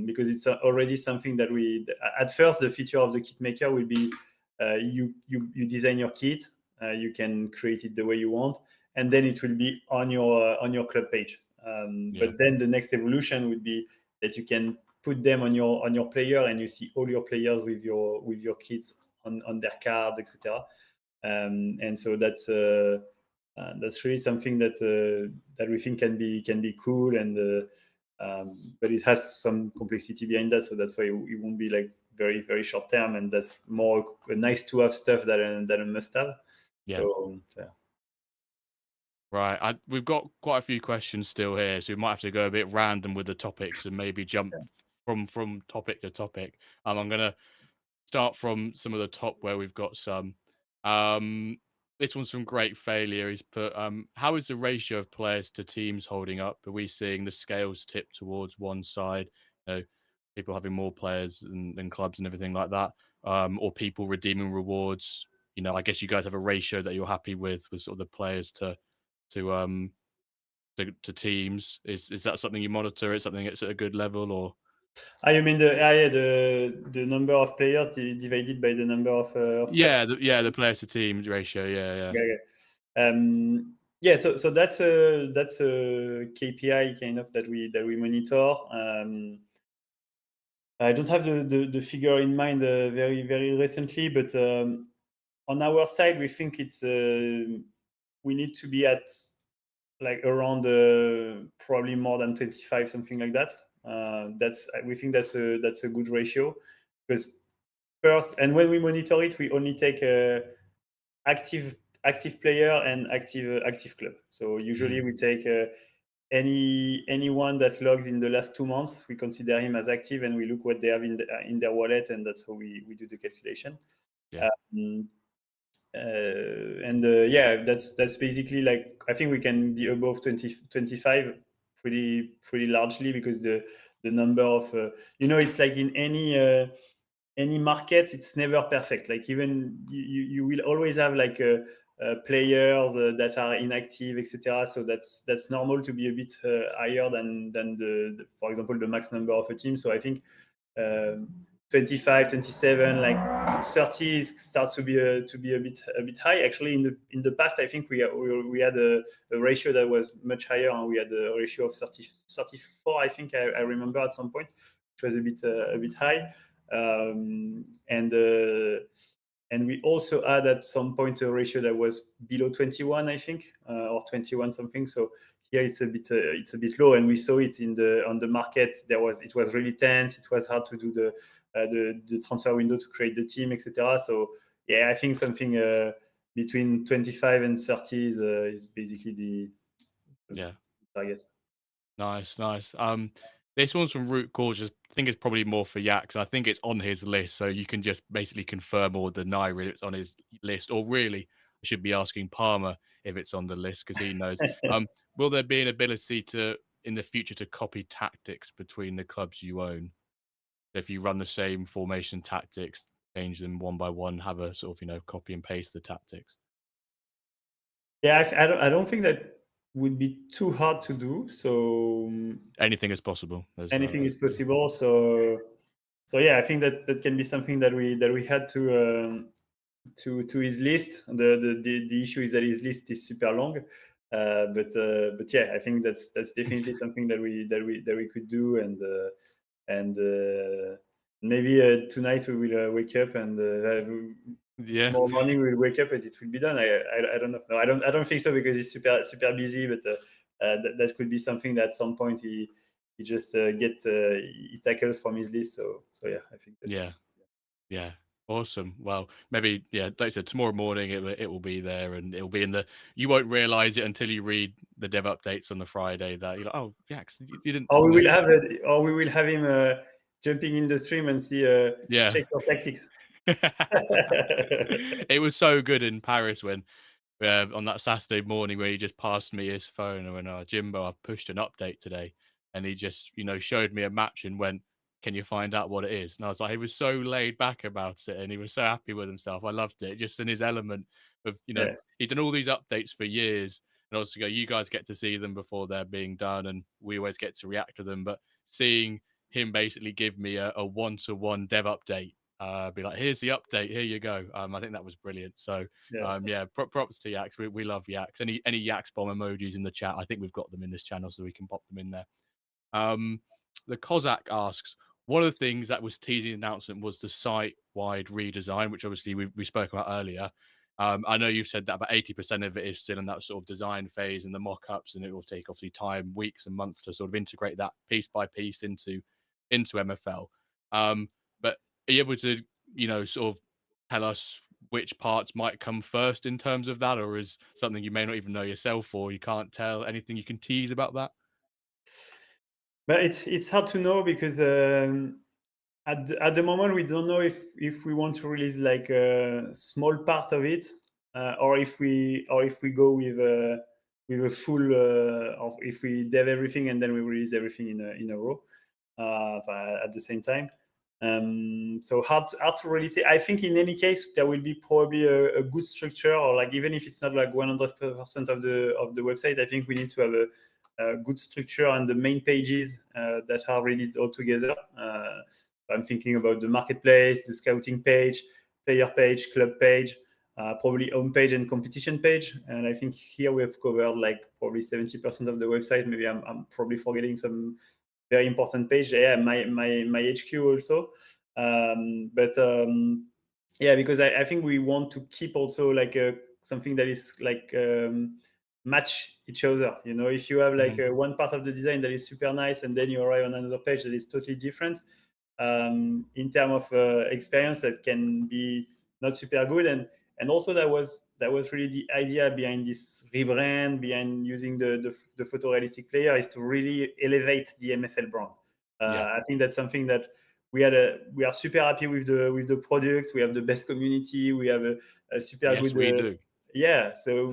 Speaker 2: because it's already something that we at first the feature of the kit maker will be you design your kit, you can create it the way you want, and then it will be on your club page.
Speaker 1: Yeah.
Speaker 2: But then the next evolution would be that you can put them on your player, and you see all your players with your kits on their cards, etc. And so that's really something that we think can be cool, and but it has some complexity behind that, so that's why it won't be like very short term, and that's more a nice to have stuff than a must have.
Speaker 1: Yeah.
Speaker 2: So yeah.
Speaker 1: Right. We've got quite a few questions still here, so we might have to go a bit random with the topics and maybe jump from topic to topic. I'm gonna start from some of the top where we've got some. Um, this one's from Great Failure. He's put, how is the ratio of players to teams holding up? Are we seeing the scales tip towards one side? You know, people having more players than clubs and everything like that, or people redeeming rewards. I guess you guys have a ratio that you're happy with sort of the players to um to teams. Is that something you monitor? Is something that's at a good level, or
Speaker 2: You mean the number of players divided by the number of clubs?
Speaker 1: the players to teams ratio? Yeah, yeah,
Speaker 2: Yeah, yeah. Yeah, so that's a KPI kind of that we monitor. I don't have the figure in mind very recently, but on our side, we think it's we need to be at like around probably more than 25, something like that. That's we think that's a good ratio, because first, and when we monitor it, we only take active active player and active club. So usually
Speaker 1: mm,
Speaker 2: we take anyone that logs in the last 2 months, we consider him as active, and we look what they have in their wallet, and that's how we do the calculation.
Speaker 1: yeah,
Speaker 2: Um, and yeah, that's basically, like, I think we can be above 25 pretty largely, because the number of it's like in any market, it's never perfect. Like, even you will always have like players that are inactive, etc. So that's normal to be a bit higher than for example, the max number of a team. So I think um, 25, 27, like 30 starts to be a bit high. Actually, in the past, I think we had a ratio that was much higher, and we had a ratio of 34. I think I remember at some point, which was a bit high. Um, and uh, and we also had at some point a ratio that was below 21, I think, or 21 something. So here it's a bit low, and we saw it in the on the market. It was really tense. It was hard to do the transfer window to create the team, etc. So yeah, I think something between 25 and 30 is basically the
Speaker 1: yeah.
Speaker 2: target.
Speaker 1: Nice, nice. This one's from Root Gorgeous. I think it's probably more for Yaks. I think it's on his list, so you can just basically confirm or deny really it's on his list. Or really, I should be asking Palmer if it's on the list because he knows. Will there be an ability to in the future to copy tactics between the clubs you own? If you run the same formation tactics, change them one by one, have a sort of copy and paste the tactics.
Speaker 2: Yeah, I don't think that would be too hard to do. So
Speaker 1: Anything is possible. As
Speaker 2: anything is
Speaker 1: yeah.
Speaker 2: possible. So yeah, I think that that can be something that we had to his list. The issue is that his list is super long. But yeah, I think that's definitely something that we could do. And maybe tonight we will wake up, and
Speaker 1: Yeah.
Speaker 2: tomorrow morning we'll wake up and it will be done. I don't know. No, I don't think so, because he's super busy. But that could be something that at some point he just he tackles from his list. So yeah, I think that's
Speaker 1: Yeah. Yeah. Awesome. Well, maybe, yeah, like I said, tomorrow morning it will be there and it'll be in the you won't realize it until you read the dev updates on the Friday that you're like, oh yeah, 'cause you didn't,
Speaker 2: or we will have him jumping in the stream and see
Speaker 1: yeah.
Speaker 2: check your tactics.
Speaker 1: It was so good in Paris when on that Saturday morning where he just passed me his phone and went, "Oh, Jimbo, I've pushed an update today," and he just showed me a match and went, "Can you find out what it is?" And I was like, he was so laid back about it, and he was so happy with himself. I loved it, just in his element of
Speaker 2: Yeah,
Speaker 1: he'd done all these updates for years, and also go, you guys get to see them before they're being done, and we always get to react to them, but seeing him basically give me a one-to-one dev update, be like, "Here's the update. Here you go." I think that was brilliant. So,
Speaker 2: yeah.
Speaker 1: yeah, props to Yaks. We love Yaks. Any Yaks bomb emojis in the chat? I think we've got them in this channel, so we can pop them in there. Um, the Cossack asks, one of the things that was teasing the announcement was the site-wide redesign, which obviously we spoke about earlier. I know you've said that about 80% of it is still in that sort of design phase and the mock-ups, and it will take obviously time, weeks and months to sort of integrate that piece by piece into MFL. But are you able to, sort of tell us which parts might come first in terms of that, or is something you may not even know yourself, or you can't tell? Anything you can tease about that?
Speaker 2: But it's hard to know, because at the moment we don't know if we want to release like a small part of it, or if we go with a full, or if we dev everything and then we release everything in a row at the same time. So hard to really say. I think in any case there will be probably a good structure, or like, even if it's not like 100% of the website, I think we need to have a good structure on the main pages that are released all together. I'm thinking about the marketplace, the scouting page, player page, club page, probably home page and competition page. And I think here we have covered like probably 70% of the website. Maybe I'm probably forgetting some very important page. Yeah, my HQ also. But yeah, because I think we want to keep also like something that is like match each other. If you have like
Speaker 1: Mhm.
Speaker 2: one part of the design that is super nice, and then you arrive on another page that is totally different, in terms of experience, that can be not super good. And also that was really the idea behind this rebrand, behind using the photorealistic player, is to really elevate the MFL brand.
Speaker 1: Yeah.
Speaker 2: I think that's something that we are super happy with the product. We have the best community. We have a super
Speaker 1: Yes,
Speaker 2: good
Speaker 1: we do.
Speaker 2: yeah. So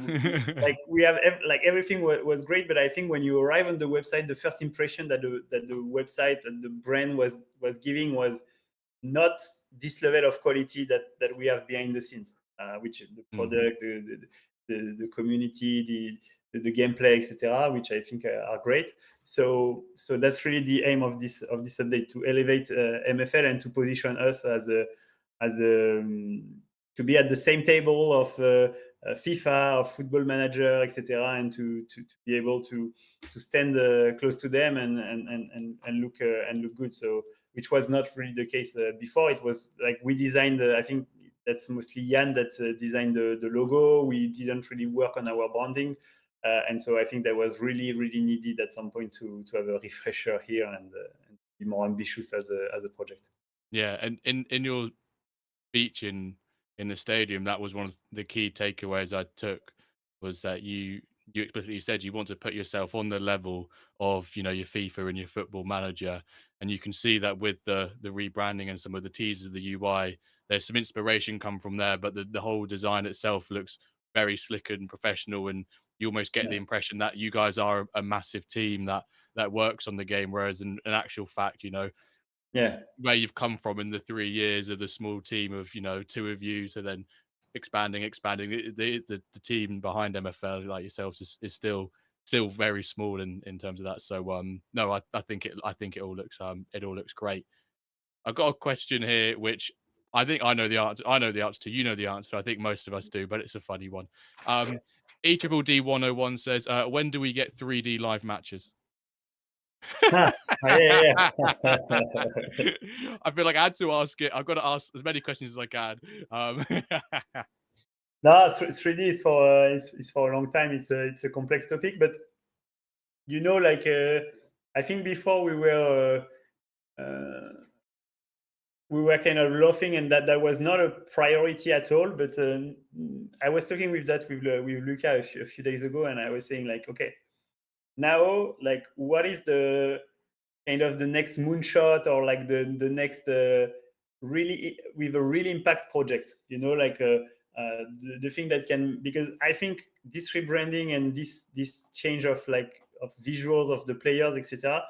Speaker 2: like we have like everything was great. But I think when you arrive on the website, the first impression that the website and the brand was giving was not this level of quality that we have behind the scenes, which the
Speaker 1: Mm.
Speaker 2: product, the community, the gameplay, etc., which I think are great. So that's really the aim of this update, to elevate MFL and to position us as to be at the same table of FIFA, of Football Manager, etc., and to be able to stand close to them and look good. So, which was not really the case before. It was like we designed. I think that's mostly Jan that designed the logo. We didn't really work on our branding, and so I think that was really really needed at some point to have a refresher here and be more ambitious as a project.
Speaker 1: Yeah, and in your speech in the stadium, that was one of the key takeaways I took, was that you explicitly said you want to put yourself on the level of, your FIFA and your Football Manager, and you can see that with the rebranding and some of the teasers of the UI, there's some inspiration come from there, but the whole design itself looks very slick and professional, and you almost get the
Speaker 2: Yeah.
Speaker 1: impression that you guys are a massive team that works on the game, whereas in actual fact,
Speaker 2: Yeah.
Speaker 1: where you've come from in the 3 years of the small team of, 2 of you, to then expanding, the team behind MFL, like yourselves, is still very small in terms of that. So, no, I think it all looks great. I've got a question here, which I think I know the answer to. You know the answer. I think most of us do, but it's a funny one. Um, E-triple-D-101 says, "When do we get 3D live matches?"
Speaker 2: Ah, yeah, yeah.
Speaker 1: I feel like I had to ask it. I've got to ask as many questions as I can. Um,
Speaker 2: No, 3D is for a long time. It's a complex topic, but like I think before we were kind of laughing, and that was not a priority at all. But I was talking with Luca a few days ago, and I was saying like, okay, now like what is the kind of the next moonshot, or like the next really with a really impact project, like the thing that can, because I think this rebranding and this change of like of visuals of the players, etc.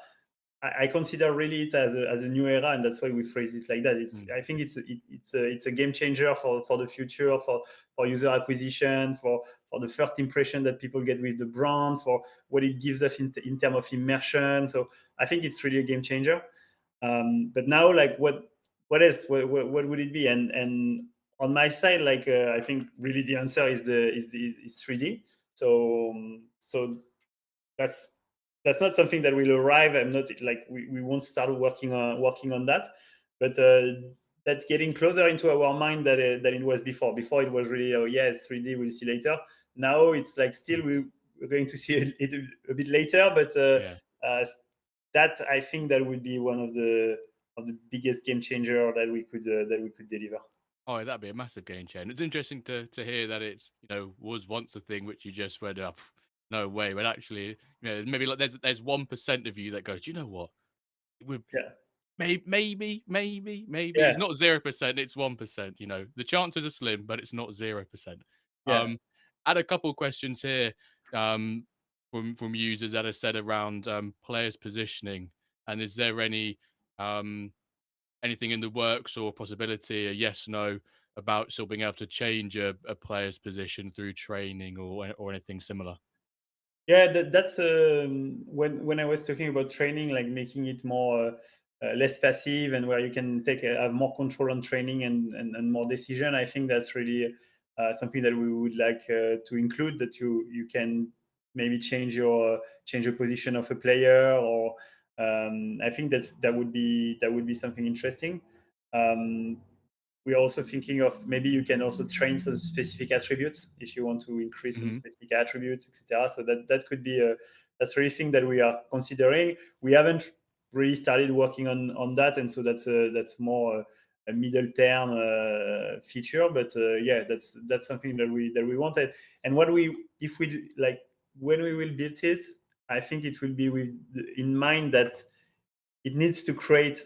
Speaker 2: I consider really it as a new era, and that's why we phrase it like that.
Speaker 1: mm,
Speaker 2: I think it's a game changer for the future, for user acquisition, for the first impression that people get with the brand, for what it gives us in terms of immersion. So I think it's really a game changer. But now, like, what else? What would it be? And on my side, like, I think really the answer is 3D. So that's not something that will arrive. I'm not like we won't start working on that, but that's getting closer into our mind than it was before. Before it was really, oh yeah, it's 3D, we'll see later. Now it's like still we're going to see it a bit later, but
Speaker 1: yeah.
Speaker 2: uh, that I think that would be one of the biggest game changer that we could deliver.
Speaker 1: Oh, that'd be a massive game changer. It's interesting to hear that it's, was once a thing which you just went, "Oh, no way." But actually, maybe like there's 1% of you that goes, "Do you know what? It would
Speaker 2: Yeah,
Speaker 1: maybe." It's
Speaker 2: yeah,
Speaker 1: not 0%, it's 1%. The chances are slim, but it's not 0%.
Speaker 2: yeah.
Speaker 1: Add a couple questions here, um, from users that have said around players positioning, and is there um anything in the works or possibility, a yes, no, about still being able to change a player's position through training or anything similar?
Speaker 2: Yeah, that's when I was talking about training, like making it more less passive, and where you can have more control on training and more decision. I think that's really something that we would like to include. That you can maybe change your position of a player, or I think that would be something interesting. Um, we're also thinking of maybe you can also train some specific attributes if you want to increase some
Speaker 1: Mhm,
Speaker 2: specific attributes, etc. So that could be that's really thing that we are considering. We haven't really started working on that, and so that's more a middle term feature. But yeah, that's something that we wanted. And what we if we like when we will build it, I think it will be with in mind that it needs to create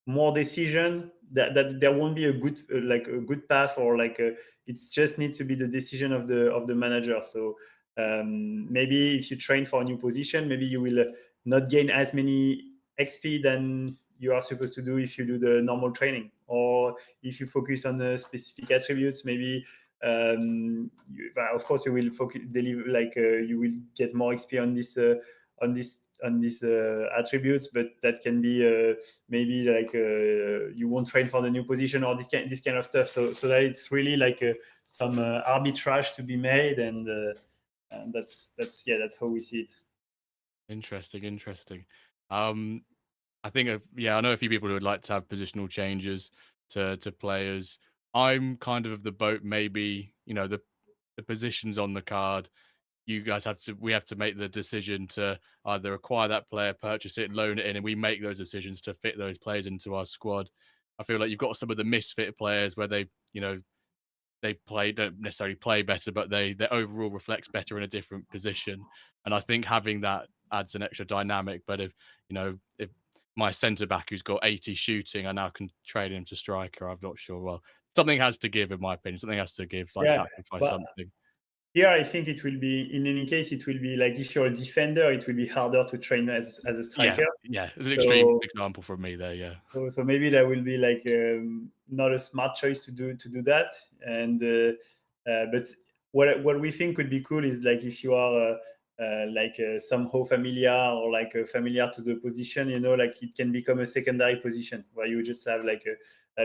Speaker 2: more decision, that there won't be a good like a good path, or like it just needs to be the decision of the manager. So maybe if you train for a new position, maybe you will not gain as many XP than you are supposed to do if you do the normal training, or if you focus on specific attributes, maybe well, of course you will focus deliver like you will get more XP on these attributes, but that can be maybe like you won't train for the new position, or this kind of stuff. So that it's really like some arbitrage to be made, and that's yeah, that's how we see it.
Speaker 1: interesting, interesting. Um, I think yeah, I know a few people who would like to have positional changes to players. I'm kind of the boat, maybe, the positions on the card. We have to make the decision to either acquire that player, purchase it, loan it in, and we make those decisions to fit those players into our squad. I feel like you've got some of the misfit players where they don't necessarily play better, but their overall reflects better in a different position. And I think having that adds an extra dynamic. But if my centre back who's got 80 shooting, I now can trade him to striker, I'm not sure. Well, something has to give, in my opinion. Something has to give, like
Speaker 2: Yeah,
Speaker 1: sacrifice
Speaker 2: but
Speaker 1: something.
Speaker 2: Here, I think it will be, in any case, it will be like if you're a defender, it will be harder to train as a
Speaker 1: Yeah,
Speaker 2: striker.
Speaker 1: yeah. It's an extreme
Speaker 2: So
Speaker 1: example from me there. Yeah.
Speaker 2: so maybe that will be like not a smart choice to do that. And but what we think could be cool is like if you are like somehow familiar or like familiar to the position, you know, like it can become a secondary position where you just have like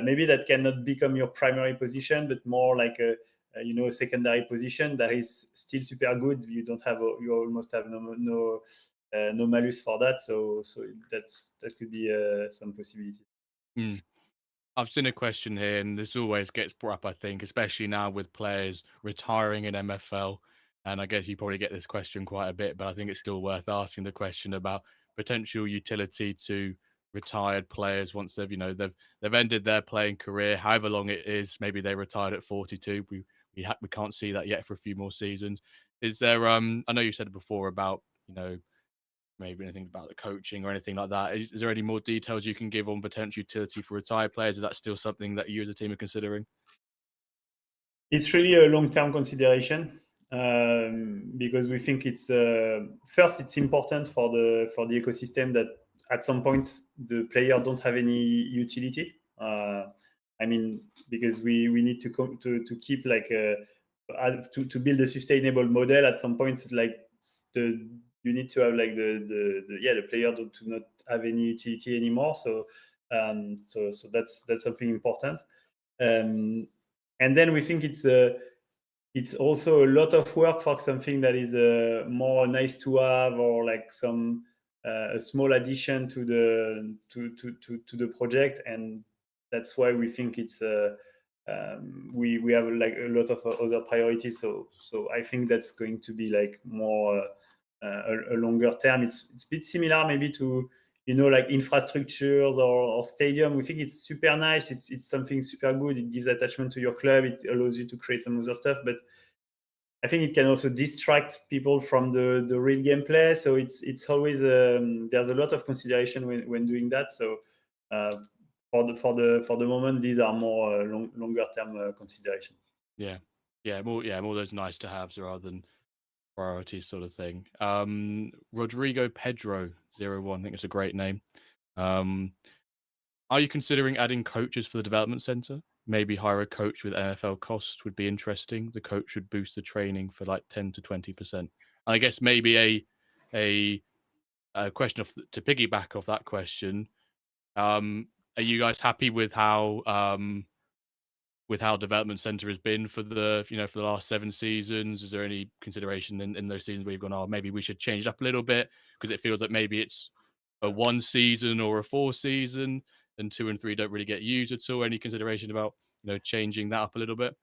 Speaker 2: maybe that cannot become your primary position, but more like you know, a secondary position that is still super good. You don't have you almost have no malus for that. So that could be some possibility.
Speaker 1: Mm. I've seen a question here, and this always gets brought up, I think, especially now with players retiring in MFL. And I guess you probably get this question quite a bit, but I think it's still worth asking the question about potential utility to retired players once they've, they've ended their playing career, however long it is. Maybe they retired at 42. We can't see that yet for a few more seasons. Is there? I know you said it before about maybe anything about the coaching or anything like that. Is there any more details you can give on potential utility for retired players? Is that still something that you as a team are considering?
Speaker 2: It's really a long-term consideration because we think it's first it's important for the ecosystem that at some point the player don't have any utility. I mean, because we need to keep like to build a sustainable model at some point. Like the you need to have like the player do not have any utility anymore. So that's something important. Um, and then we think it's also a lot of work for something that is more nice to have or like some a small addition to the project, and that's why we think it's we have like a lot of other priorities. So I think that's going to be like more a longer term. It's a bit similar maybe to, you know, like infrastructures or stadium. We think it's super nice. It's something super good. It gives attachment to your club. It allows you to create some other stuff, but I think it can also distract people from the real gameplay. So it's always there's a lot of consideration when doing that. So uh, for the moment, these are more longer term consideration.
Speaker 1: Yeah. More those nice to haves rather than priorities sort of thing. Rodrigo Pedro 01, I think it's a great name. Um, are you considering adding coaches for the development center? Maybe hire a coach with NFL costs would be interesting. The coach would boost the training for like 10 to 20%. I guess maybe a question to piggyback off that question. Are you guys happy with how development center has been for for the last 7 seasons? Is there any consideration in those seasons where you've gone, oh, maybe we should change it up a little bit because it feels like maybe it's a 1 season or a 4 season, and 2 and 3 don't really get used at all? Any consideration about changing that up a little bit?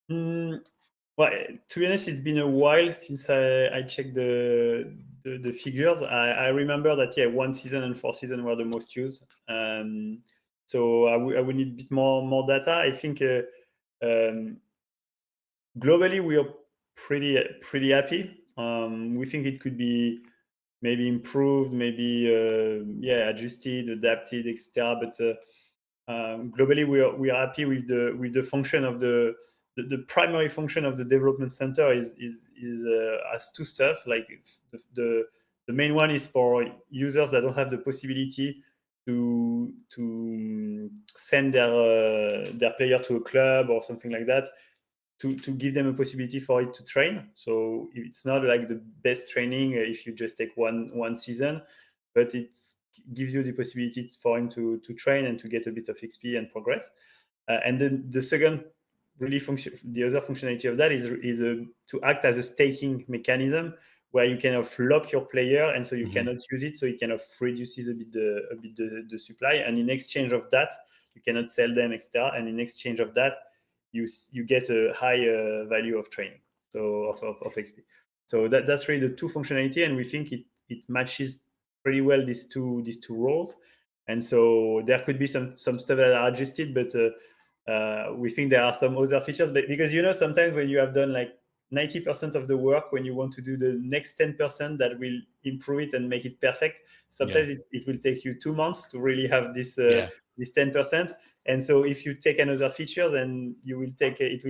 Speaker 2: Mm, well, to be honest, it's been a while since I checked the figures. I remember that, yeah, 1 season and 4 season were the most used. So I would need a bit more data. I think um, globally we are pretty happy. We think it could be maybe improved, maybe yeah, adjusted, adapted, etc. But globally we are happy with the function of the primary function of the development center is has two stuff. Like the main one is for users that don't have the possibility to send their player to a club or something like that, to give them a possibility for it to train. So it's not like the best training if you just take one season, but it gives you the possibility for him to train and to get a bit of XP and progress. And then the second really function, the other functionality of that is to act as a staking mechanism where you kind of lock your player, and so you
Speaker 1: Hmm.
Speaker 2: cannot use it. So it kind of reduces a bit the supply, and in exchange of that, you cannot sell them, etc. And in exchange of that, you get a high value of training, so of XP. So that's really the two functionality, and we think it matches pretty well these two roles. And so there could be some stuff that are adjusted, but we think there are some other features. But because, you know, sometimes when you have done like 90% of the work when you want to do the next 10% that will improve it and make it perfect.
Speaker 1: Yeah.
Speaker 2: Sometimes it will take you 2 months to really have
Speaker 1: Yeah.
Speaker 2: this 10%. And so if you take another feature, then it will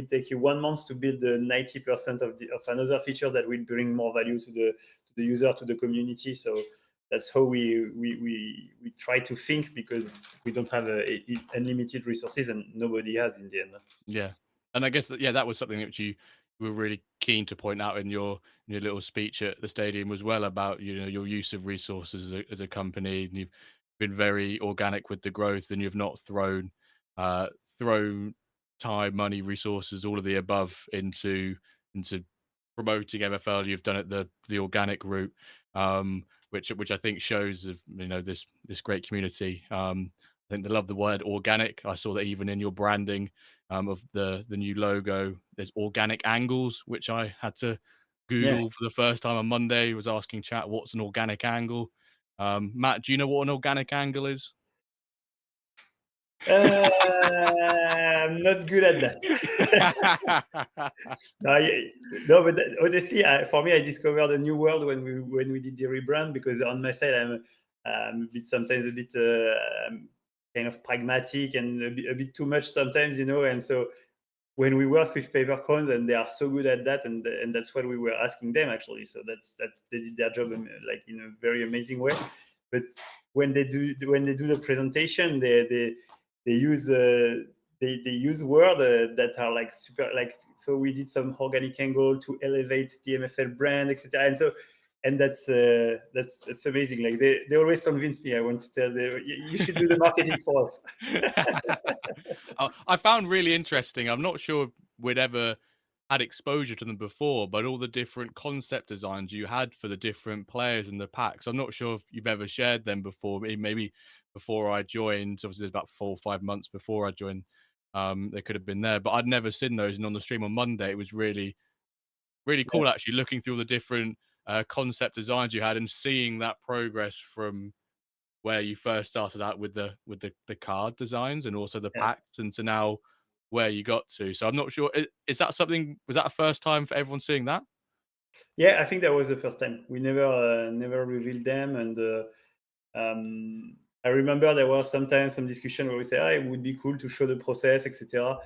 Speaker 2: take you 1 month to build the 90% of another feature that will bring more value to the user, to the community. So that's how we try to think, because we don't have unlimited resources, and nobody has in the end.
Speaker 1: Yeah, and I guess that that was something that you were really keen to point out in your little speech at the stadium as well, about your use of resources as a company, and you've been very organic with the growth, and you've not uh, thrown time, money, resources, all of the above into promoting MFL. You've done it the organic route, which I think shows of this great community. I think they love the word organic. I saw that even in your branding of the new logo. There's organic angles, which I had to
Speaker 2: Yeah.
Speaker 1: Google for the first time on Monday. Was asking chat, what's an organic angle? Matt, do you know what an organic angle is?
Speaker 2: I'm not good at that. No, no, but honestly, for me, I discovered a new world when we did the rebrand, because on my side, I'm a bit, sometimes a bit kind of pragmatic, and a bit too much sometimes, and so when we work with Papercoins, and they are so good at that, and that's what we were asking them, actually. So that's they did their job, like, in a very amazing way. But when they do the presentation, they use they use words that are like super, like, so we did some organic angle to elevate the MFL brand, etc. And so, and that's amazing. Like, they always convince me. I want to tell them, you should do the marketing for us.
Speaker 1: I found really interesting. I'm not sure we'd ever had exposure to them before, but all the different concept designs you had for the different players in the packs. I'm not sure if you've ever shared them before. Maybe before I joined, obviously there's about 4 or 5 months before I joined. They could have been there, but I'd never seen those. And on the stream on Monday, it was really, really
Speaker 2: Yeah,
Speaker 1: cool, actually, looking through all the different concept designs you had and seeing that progress from where you first started out with the card designs and also the
Speaker 2: yeah.
Speaker 1: packs, and to now where you got to. So I'm not sure. Is that something? Was that a first time for everyone seeing that?
Speaker 2: Yeah, I think that was the first time. We never revealed them, and I remember there was sometimes some discussion where we say, "Ah, it would be cool to show the process, etc."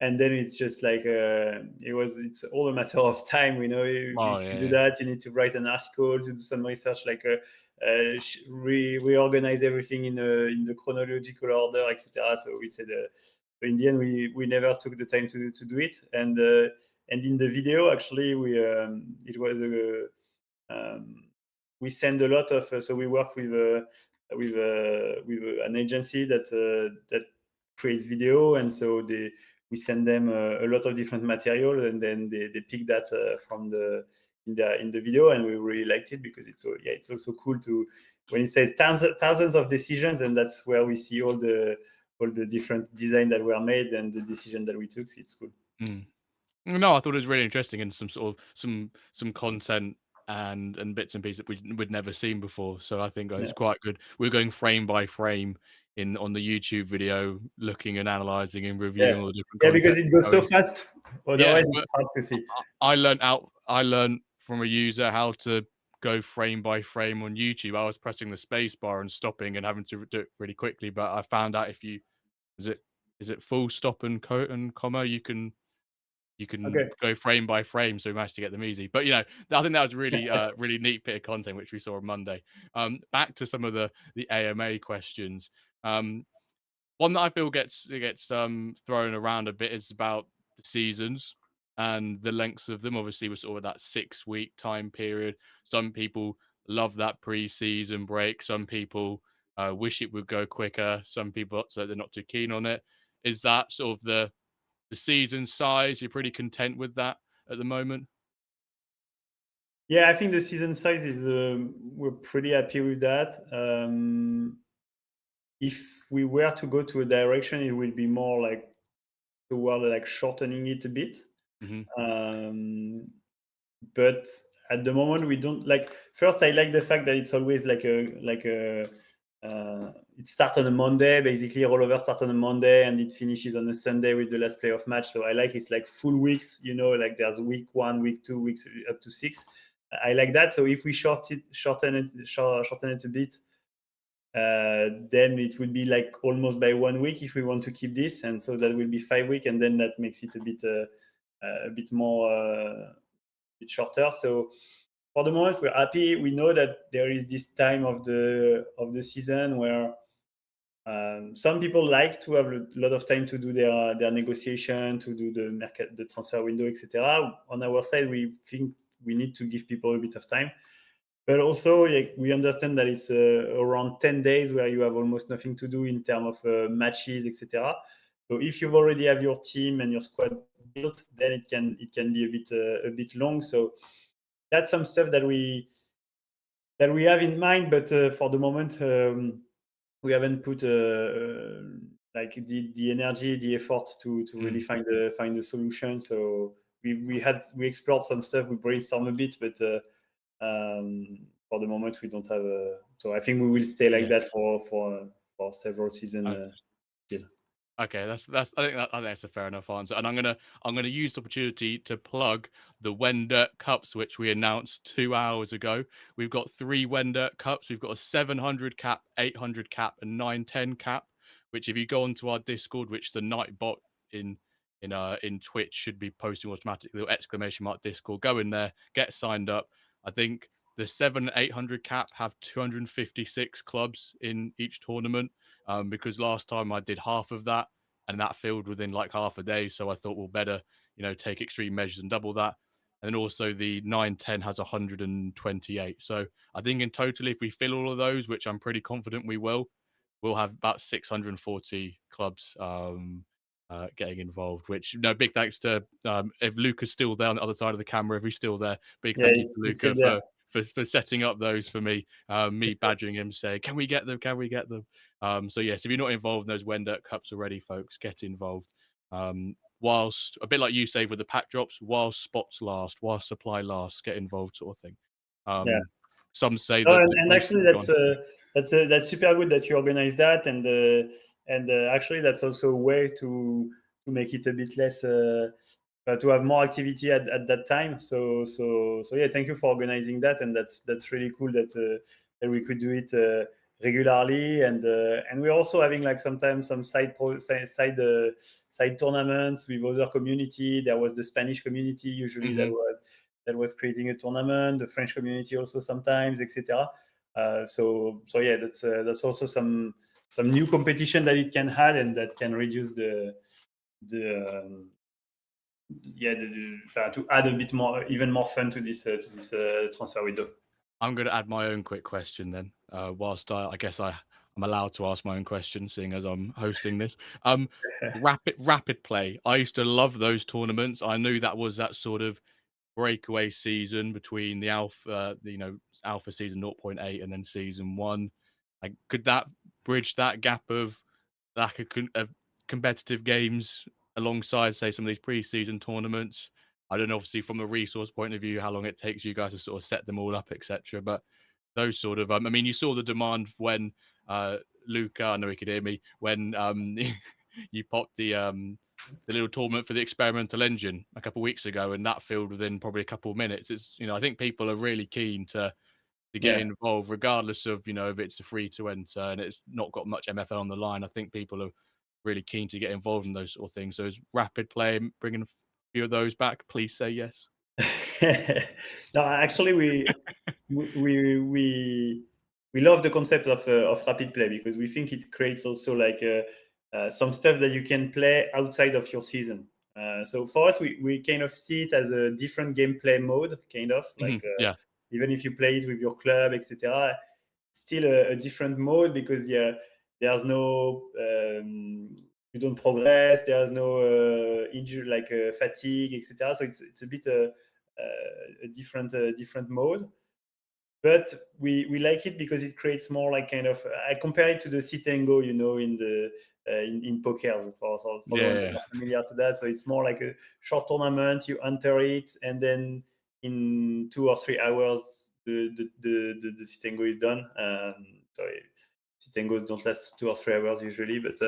Speaker 2: And then it's just like, it's all a matter of time.
Speaker 1: Oh
Speaker 2: If you do
Speaker 1: yeah,
Speaker 2: that, you need to write an article, to do some research, like, reorganize everything in the chronological order, etc. So we said, so in the end, we never took the time to do it. And in the video, actually, it was a we send a lot of, so we work with an agency that creates video, and so we send them a lot of different material, and then they pick that from the video, and we really liked it, because it's also cool to, when it says thousands of decisions, and that's where we see all the different design that were made and the decision that we took. It's cool.
Speaker 1: mm. No, I thought it was really interesting, and some sort of some content and bits and pieces that we'd never seen before. So I think
Speaker 2: Yeah,
Speaker 1: it's quite good. We're going frame by frame in on the YouTube video, looking and analyzing and
Speaker 2: yeah,
Speaker 1: reviewing all the different
Speaker 2: yeah, because
Speaker 1: concepts
Speaker 2: it goes so
Speaker 1: going.
Speaker 2: fast.
Speaker 1: Yeah,
Speaker 2: Otherwise,
Speaker 1: but
Speaker 2: it's hard to see.
Speaker 1: I learned from a user how to go frame by frame on YouTube. I was pressing the space bar and stopping and having to do it really quickly, but I found out if you is it is it full stop and quote and comma, you can
Speaker 2: Okay.
Speaker 1: go frame by frame, so we managed to get them easy. But, I think that was really, really neat bit of content which we saw on Monday. Back to some of the AMA questions. Um, One that I feel gets thrown around a bit is about the seasons and the lengths of them. Obviously, we're sort of that 6-week time period. Some people love that pre-season break. Some people wish it would go quicker. Some people so they're not too keen on it. Is that sort of the season size? You're pretty content with that at the moment?
Speaker 2: Yeah, I think the season size is, we're pretty happy with that. If we were to go to a direction, it will be more like toward, like, shortening it a bit.
Speaker 1: Mhm.
Speaker 2: Um, but at the moment, we don't like. First, I like the fact that it's always like a it starts on a Monday, basically rollover start on a Monday and it finishes on a Sunday with the last playoff match. So I like it's like full weeks, like there's week 1, week 2, weeks up to 6. I like that. So if we shorten it a bit, then it would be like almost by 1 week if we want to keep this, and so that will be 5 weeks, and then that makes it a bit more bit shorter. So for the moment, we're happy. We know that there is this time of the season where some people like to have a lot of time to do their negotiation, to do the transfer window, etc. On our side, we think we need to give people a bit of time, but also we understand that it's around 10 days where you have almost nothing to do in terms of matches, etc. So if you already have your team and your squad built, then it can be a bit long. So that's some stuff that we have in mind, but for the moment, we haven't put like the energy, the effort to really
Speaker 1: Mm.
Speaker 2: find a solution. So we explored some stuff, we brainstormed a bit, but for the moment we don't have. So I think we will stay like
Speaker 1: Yeah.
Speaker 2: that for several seasons
Speaker 1: Okay.
Speaker 2: still.
Speaker 1: Okay, I think that's a fair enough answer, and I'm gonna use the opportunity to plug the WenDirk Cups, which we announced 2 hours ago. We've got 3 WenDirk Cups. We've got a 700 cap, 800 cap, and 910 cap. Which, if you go onto our Discord, which the Nightbot in Twitch should be posting automatically, or exclamation mark Discord, go in there, get signed up. I think the 7 800 cap have 256 clubs in each tournament. Because last time I did half of that and that filled within like half a day. So I thought, well, better, take extreme measures and double that. And then also the 910 has 128. So I think in total, if we fill all of those, which I'm pretty confident we will, we'll have about 640 clubs getting involved. Which, big thanks to if Luca's still there on the other side of the camera, if he's still there, big
Speaker 2: Yeah,
Speaker 1: thank you to
Speaker 2: he's still
Speaker 1: Luca
Speaker 2: there.
Speaker 1: for setting up those for me. Me badgering him, say, can we get them? Can we get them? So yes, if you're not involved in those WenDirk Cups already, folks, get involved. Whilst a bit like you say with the pack drops, whilst spots last, whilst supply lasts, get involved, sort of thing.
Speaker 2: Yeah.
Speaker 1: Um, some say
Speaker 2: Oh,
Speaker 1: that
Speaker 2: and actually,
Speaker 1: go on.
Speaker 2: that's super good that you organize that, and actually, that's also a way to make it a bit less to have more activity at that time. So yeah, thank you for organizing that, and that's really cool that we could do it regularly, and we're also having like sometimes some side tournaments with other community. There was the Spanish community usually that
Speaker 1: Hmm.
Speaker 2: was creating a tournament, the French community also sometimes, etc. So yeah, that's also some new competition that it can add and that can reduce the yeah to add a bit more, even more fun to this transfer window.
Speaker 1: I'm going to add my own quick question then. Whilst I guess I'm allowed to ask my own question, seeing as I'm hosting this. Rapid play. I used to love those tournaments. I knew that was that sort of breakaway season between the alpha season 0.8 and then season 1. Like, could that bridge that gap of lack of competitive games alongside, say, some of these pre-season tournaments? I don't know, obviously, from a resource point of view, how long it takes you guys to sort of set them all up, etc. But those sort of, I mean, you saw the demand when Luca, I know he could hear me, when you popped the little tournament for the experimental engine a couple of weeks ago, and that filled within probably a couple of minutes. It's, I think people are really keen to get
Speaker 2: Yeah.
Speaker 1: involved, regardless of, if it's a free to enter and it's not got much MFL on the line. I think people are really keen to get involved in those sort of things. So is rapid play bringing a few of those back? Please say yes.
Speaker 2: No, actually, we love the concept of rapid play because we think it creates also like some stuff that you can play outside of your season. So for us, we kind of see it as a different gameplay mode, kind of like
Speaker 1: Yeah.
Speaker 2: even if you play it with your club, etc. Still a different mode because yeah, there's no you don't progress. There's no injury like fatigue, etc. So it's a bit a different mode, but we like it because it creates more like kind of, I compare it to the sit and go, in the in poker for the ones that
Speaker 1: Yeah.
Speaker 2: are familiar to that. So it's more like a short tournament. You enter it, and then in 2 or 3 hours the sit and go is done. So sit and goes don't last 2 or 3 hours usually, but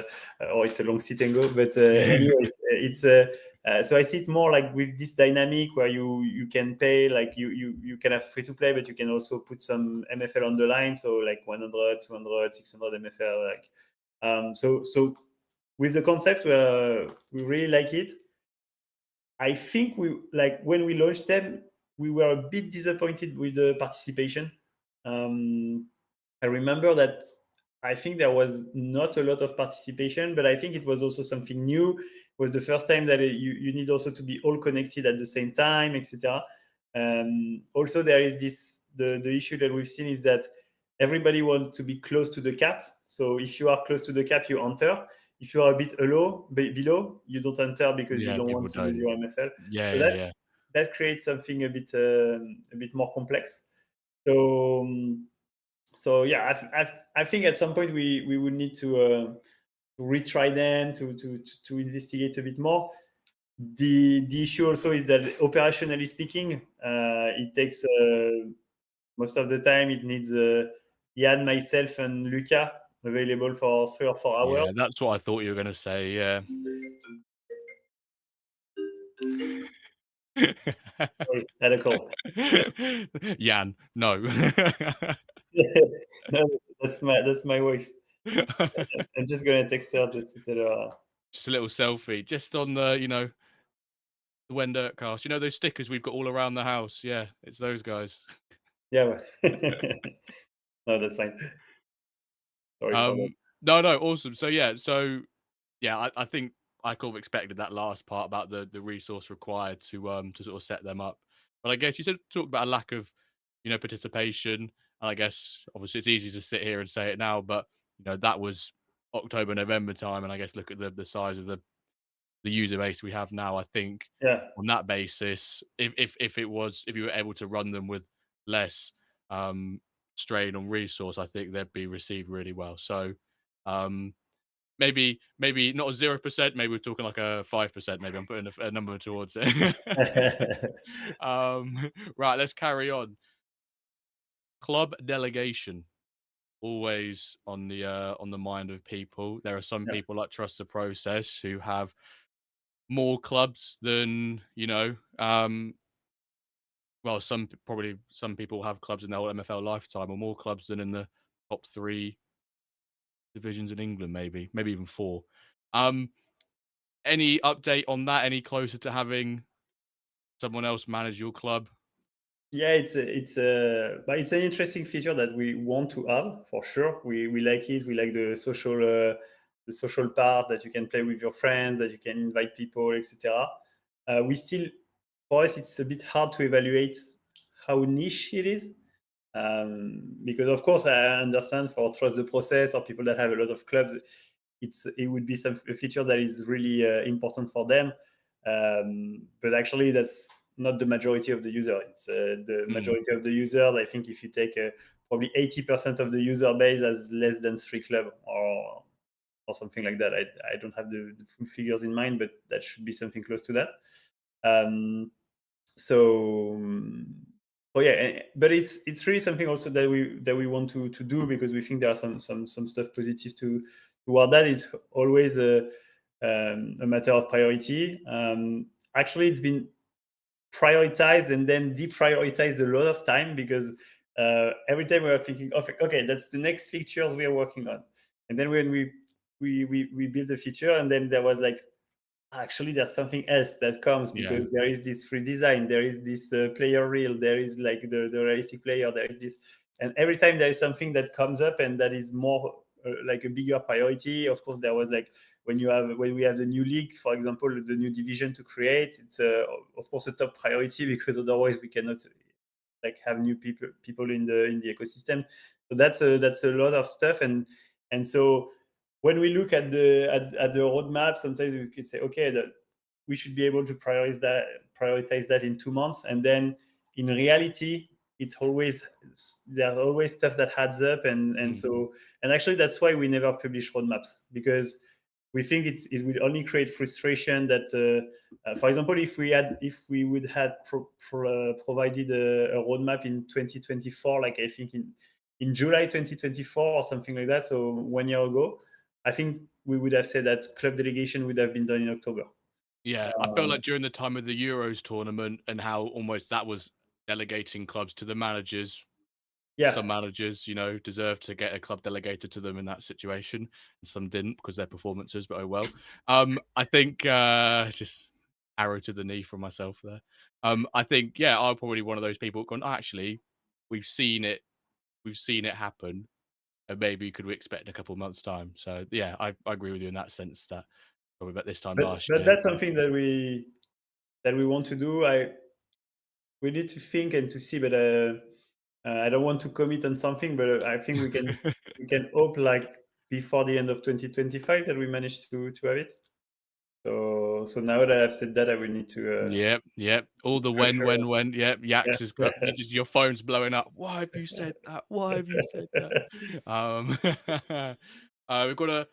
Speaker 2: or it's a long sit and go. But anyways, it's so I see it more like with this dynamic where you can pay, like you can have free to play, but you can also put some MFL on the line, so like 100, 200, 600 MFL, like so with the concept, we really like it. I think we like when we launched them, we were a bit disappointed with the participation. Um, I remember that I think there was not a lot of participation, but I think it was also something new. It was the first time that you need also to be all connected at the same time, etc. Also, there is this the issue that we've seen is that everybody wants to be close to the cap. So if you are close to the cap, you enter. If you are a bit below, you don't enter because you
Speaker 1: Yeah,
Speaker 2: don't
Speaker 1: people
Speaker 2: want to lose your
Speaker 1: don't.
Speaker 2: MFL.
Speaker 1: Yeah,
Speaker 2: So
Speaker 1: yeah, yeah.
Speaker 2: that creates something a bit more complex. So so yeah, I think at some point we would need to retry them to investigate a bit more. The issue also is that operationally speaking, it takes most of the time it needs Ian, myself, and Luca available for 3 or 4 hours.
Speaker 1: Yeah, that's what I thought you were gonna say, yeah.
Speaker 2: Sorry, I had a call.
Speaker 1: Jan, no.
Speaker 2: No, that's my wife. I'm just gonna text her just to tell her.
Speaker 1: Just a little selfie, just on the WenDirkCast. You know those stickers we've got all around the house? Yeah, it's those guys.
Speaker 2: Yeah, well. No, that's fine. Sorry for that.
Speaker 1: Um, no, no, awesome. Yeah, I think I kind of expected that last part about the resource required to sort of set them up. But I guess you said talk about a lack of, participation. And I guess obviously it's easy to sit here and say it now, but that was October, November time, and I guess look at the size of the user base we have now. I think
Speaker 2: Yeah.
Speaker 1: on that basis, if you were able to run them with less um strain on resource, I think they'd be received really well. So um maybe not a 0%, maybe we're talking like a 5%, maybe I'm putting a number towards it. Right, let's carry on. Club delegation, always on the mind of people. There are some
Speaker 2: Yeah.
Speaker 1: people like Trust the Process who have more clubs than, well, probably some people have clubs in their whole MFL lifetime, or more clubs than in the top 3 divisions in England, maybe even 4. Um, any update on that? Any closer to having someone else manage your club?
Speaker 2: Yeah, but it's an interesting feature that we want to have for sure. We like it. We like the social part that you can play with your friends, that you can invite people, etc. We still, for us, it's a bit hard to evaluate how niche it is. Because of course I understand for trust the process or people that have a lot of clubs, it would be a feature that is really important for them. But actually that's not the majority of the user. It's the
Speaker 1: Mm,
Speaker 2: majority of the users. I think if you take probably 80% of the user base has less than 3 clubs or something like that. I don't have the full figures in mind, but that should be something close to that. um, so oh yeah, but it's really something also that we want to do, because we think there are some stuff positive to toward that. Is always a matter of priority. Actually it's been prioritized and then deprioritized a lot of time, because every time we are thinking of, okay, that's the next features we are working on, and then when we build a feature, and then there was like, actually there's something else that comes,
Speaker 1: yeah.
Speaker 2: because there is this free design, there is this player reel, there is like the realistic player, there is this, and every time there is something that comes up and that is more like a bigger priority. Of course there was like when we have the new league, for example, the new division to create, it's of course a top priority, because otherwise we cannot like have new people in the ecosystem. So that's a lot of stuff. And so when we look at at the roadmap, sometimes we could say, okay, that we should be able to prioritize that in 2 months, and then in reality, it's always there's always stuff that adds up, and
Speaker 1: Mm,
Speaker 2: so, and actually that's why we never publish roadmaps, because we think it will only create frustration. That for example, if we would had provided a roadmap in 2024, like I think in July 2024 or something like that, so 1 year ago, I think we would have said that club delegation would have been done in October.
Speaker 1: Yeah, I felt
Speaker 2: Um,
Speaker 1: like during the time of the Euros tournament and how almost that was delegating clubs to the managers.
Speaker 2: yeah,
Speaker 1: Some managers, deserve to get a club delegated to them in that situation, and some didn't because their performances, but oh well. I think, just arrow to the knee from myself there. I think, yeah, I'm probably one of those people going, "Oh, actually, we've seen it, happen, and maybe could we expect in a couple of months' time?" So, yeah, I agree with you in that sense that probably about this time last
Speaker 2: but
Speaker 1: year.
Speaker 2: that's something that we want to do. We need to think and to see, but I don't want to commit on something, but I think we can hope like before the end of 2025 that we manage to have it. So now that I've said that, I will
Speaker 1: Yep, yep.
Speaker 2: to
Speaker 1: All the
Speaker 2: structure.
Speaker 1: when. Yep, Yax is got
Speaker 2: Yeah.
Speaker 1: you just your phone's blowing up. Why have you said that? Why have you said that? Um, we've got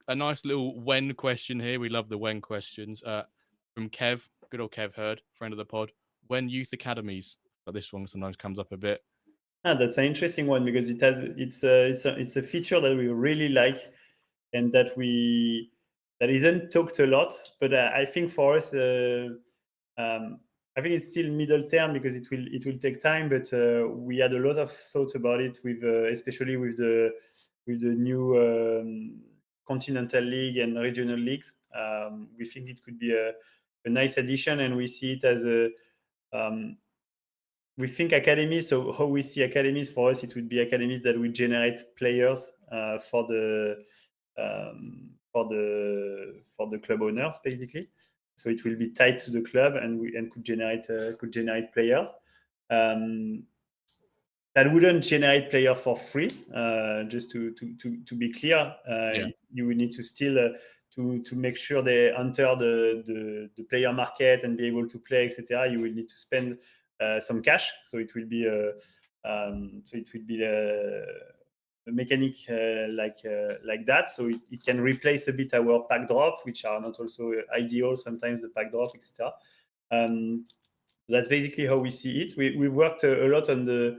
Speaker 1: a nice little when question here. We love the when questions. From Kev, good old Kev Hurd, friend of the pod. When youth academies, but this one sometimes comes up a bit.
Speaker 2: That's an interesting one because it's a feature that we really like and that isn't talked a lot. But I think for us, um, I think it's still middle term because it will take time. But we had a lot of thought about it with especially with the new continental league and regional leagues. We think it could be a nice addition, and we see it as a um, we think academies. So how we see academies for us, it would be academies that will generate players for the club owners, basically. So it will be tied to the club and could generate players. Um, that wouldn't generate player for free. Just to be clear,
Speaker 1: Yeah,
Speaker 2: you will need to still to make sure they enter the player market and be able to play, etc. You will need to spend some cash. So it will be a mechanic like that. So it can replace a bit our pack drop, which are not also ideal sometimes, the pack drop, etc. Um, that's basically how we see it. We've worked a lot on the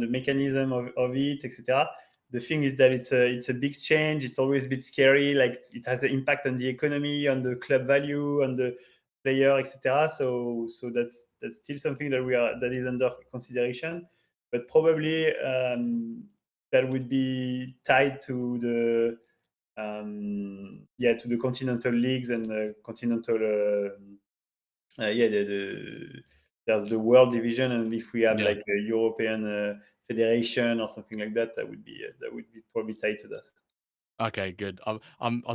Speaker 2: mechanism of it, etc. The thing is that it's a big change. It's always a bit scary. Like it has an impact on the economy, on the club value, on the player, etc. So that's still something that is under consideration, but probably that would be tied to the continental leagues and the continental. There's the world division, and if we have
Speaker 1: yeah.
Speaker 2: like a European federation or something like that, that would be probably tied to that.
Speaker 1: Okay, good. I'm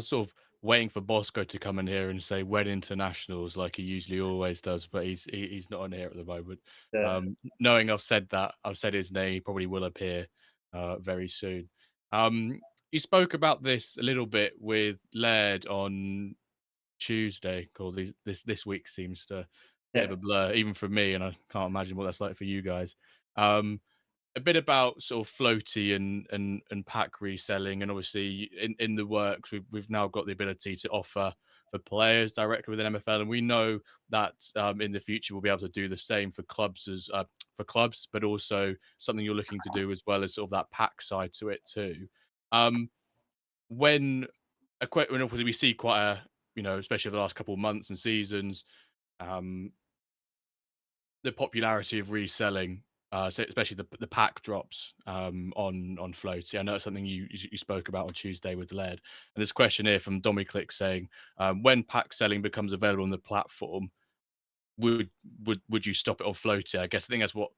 Speaker 1: sort of waiting for Bosco to come in here and say "Wed Internationals" like he usually always does, but he's not on here at the moment.
Speaker 2: Yeah,
Speaker 1: Knowing I've said that, I've said his name, he probably will appear very soon. You spoke about this a little bit with Laird on Tuesday. Called this week seems to bit of
Speaker 2: yeah.
Speaker 1: a blur, even for me, and I can't imagine what that's like for you guys. Um, a bit about sort of floaty and pack reselling, and obviously in the works we've now got the ability to offer for players directly within MFL, and we know that in the future we'll be able to do the same for clubs but also something you're looking to do as well as sort of that pack side to it too. Um, when when obviously we see quite a especially over the last couple of months and seasons, um, the popularity of reselling, so especially the pack drops on Floaty. I know it's something you spoke about on Tuesday with Led. And this question here from Domiclick saying, when pack selling becomes available on the platform, would would you stop it on Floaty? I guess I think that's what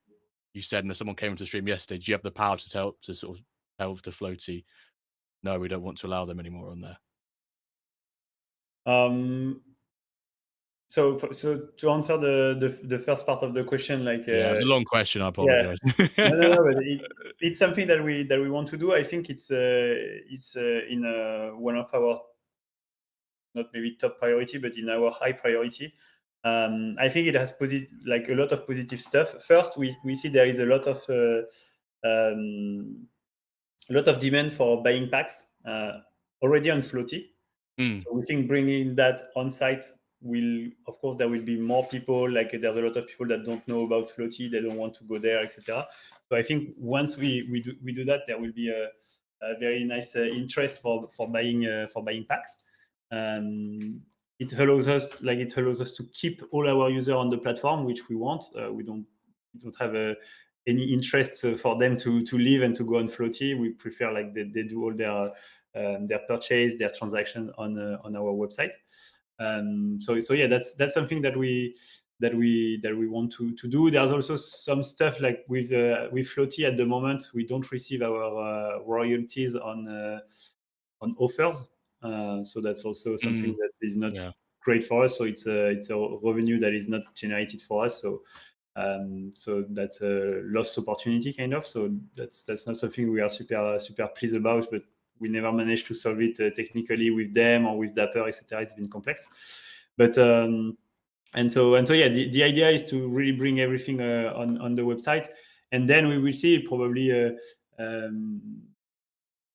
Speaker 1: you said. And someone came into the stream yesterday. Do you have the power to sort of tell to Floaty, no, we don't want to allow them anymore on there?
Speaker 2: Um, so to answer the first part of the question, like
Speaker 1: Yeah, it was a long question. I
Speaker 2: yeah,
Speaker 1: apologize.
Speaker 2: no, but it's something that we want to do. I think it's in one of our, not maybe top priority, but in our high priority. I think it has like a lot of positive stuff. First, we see there is um, a lot of demand for buying packs already on Floaty.
Speaker 1: Mm,
Speaker 2: So we think bringing that on site will, of course, there will be more people. Like there's a lot of people that don't know about Floaty, they don't want to go there, etc. So I think once we do that, there will be a very nice interest for buying packs. Um, it allows us to keep all our users on the platform, which we want. We don't have any interest for them to leave and to go on Floaty. We prefer like they do all their purchase, their transaction on our website. So yeah, that's something that we want to do. There's also some stuff like with Floaty at the moment. We don't receive our royalties on offers, so that's also something
Speaker 1: Mm,
Speaker 2: that is not
Speaker 1: yeah.
Speaker 2: great for us. So it's a revenue that is not generated for us. So that's a lost opportunity kind of. So that's not something we are super pleased about, but we never managed to solve it technically with them or with Dapper, etc. It's been complex, but and so yeah, the idea is to really bring everything on the website, and then we will see probably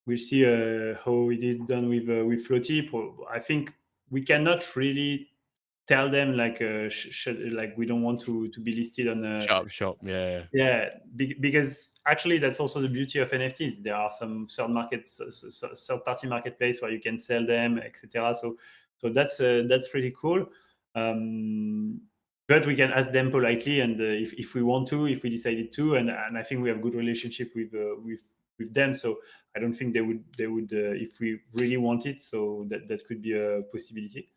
Speaker 2: we'll see how it is done with Floaty. I think we cannot really tell them like like we don't want to be listed on
Speaker 1: Shop, shop. Yeah.
Speaker 2: yeah, because actually that's also the beauty of NFTs. There are some third party marketplace where you can sell them, etc. So that's pretty cool. Um, but we can ask them politely, and if we want to, if we decided to, and I think we have good relationship with them. So I don't think they would if we really want it. So that could be a possibility.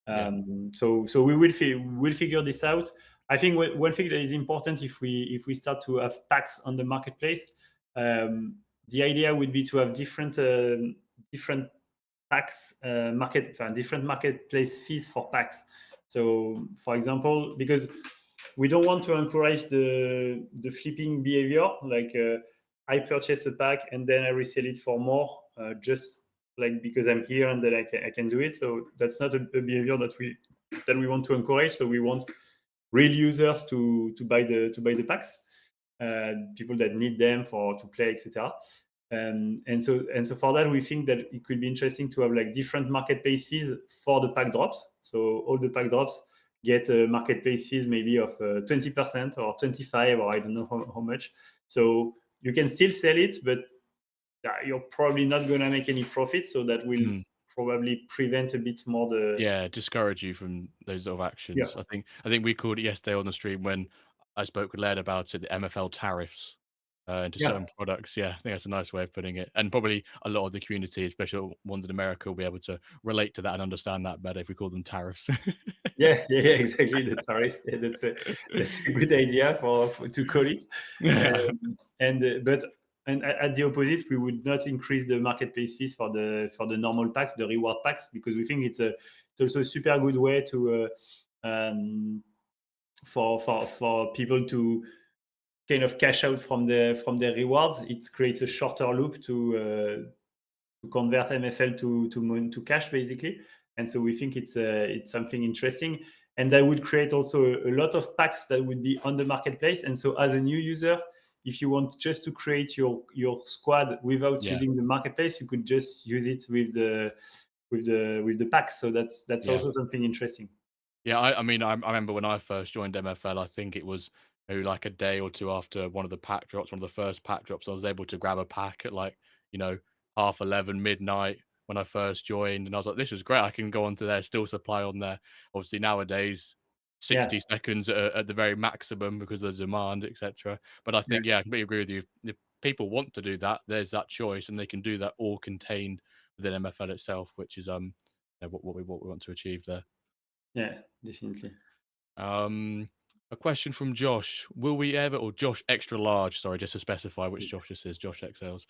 Speaker 1: Yeah.
Speaker 2: So we'll figure this out. I think one thing that is important if we start to have packs on the marketplace, the idea would be to have different packs different marketplace fees for packs. So for example, because we don't want to encourage the flipping behavior, like I purchase a pack and then I resell it for more, just like because I'm here and that I can do it. So that's not a behavior that we want to encourage. So we want real users to buy the packs, people that need them to play, etc. And so for that, we think that it could be interesting to have like different marketplace fees for the pack drops. So all the pack drops get marketplace fees maybe of 20% or 25, or I don't know how much. So you can still sell it, but you're probably not going to make any profit. So that will
Speaker 1: Mm.
Speaker 2: probably prevent a bit more the
Speaker 1: Yeah, discourage you from those sort of
Speaker 2: yeah.
Speaker 1: actions. I think we called it yesterday on the stream when I spoke with Laird about it, the MFL tariffs, into
Speaker 2: Yeah.
Speaker 1: certain products. Yeah, I think that's a nice way of putting it. And probably a lot of the community, especially ones in America, will be able to relate to that and understand that better if we call them tariffs.
Speaker 2: Yeah, exactly. The tourist. That's a good idea to call it.
Speaker 1: Yeah.
Speaker 2: And at the opposite, we would not increase the marketplace fees for the normal packs, the reward packs, because we think it's also a super good way for people to kind of cash out from their rewards. It creates a shorter loop to convert MFL to cash basically. And so we think it's something interesting, and that would create also a lot of packs that would be on the marketplace. And so as a new user, if you want just to create your squad without
Speaker 1: Yeah.
Speaker 2: using the marketplace, you could just use it with the packs. So that's
Speaker 1: Yeah.
Speaker 2: also something interesting.
Speaker 1: Yeah, I mean, I remember when I first joined MFL, I think it was maybe like a day or two after one of the pack drops, one of the first pack drops, I was able to grab a pack at like, you know, 11:30, midnight when I first joined. And I was like, this is great. I can go onto there, still supply on there. Obviously nowadays,
Speaker 2: Yeah,
Speaker 1: 60 seconds at the very maximum because of the demand, etc. But I
Speaker 2: yeah,
Speaker 1: think, yeah, I completely agree with you. If people want to do that, there's that choice, and they can do that all contained within MFL itself, which is yeah, what we want to achieve there.
Speaker 2: yeah, definitely.
Speaker 1: Um, a question from Josh. Will we ever, or Josh extra large, sorry, just to specify which Josh this is, Josh XLs.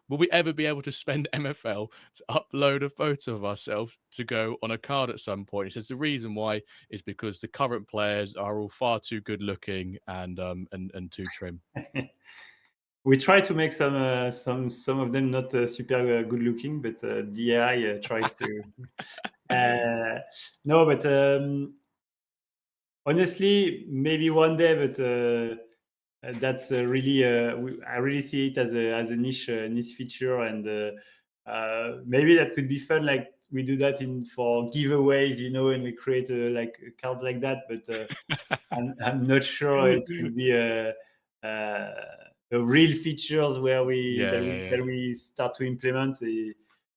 Speaker 1: Will we ever be able to spend MFL to upload a photo of ourselves to go on a card at some point? He says the reason why is because the current players are all far too good looking and too trim.
Speaker 2: We try to make some of them not super good looking, but the AI tries to. Uh, no, but honestly, maybe one day, but that's really I really see it as a niche feature, and maybe that could be fun. Like we do that in for giveaways, and we create like cards like that. But I'm not sure it will be a real features where
Speaker 1: Yeah, yeah, yeah.
Speaker 2: we start to implement.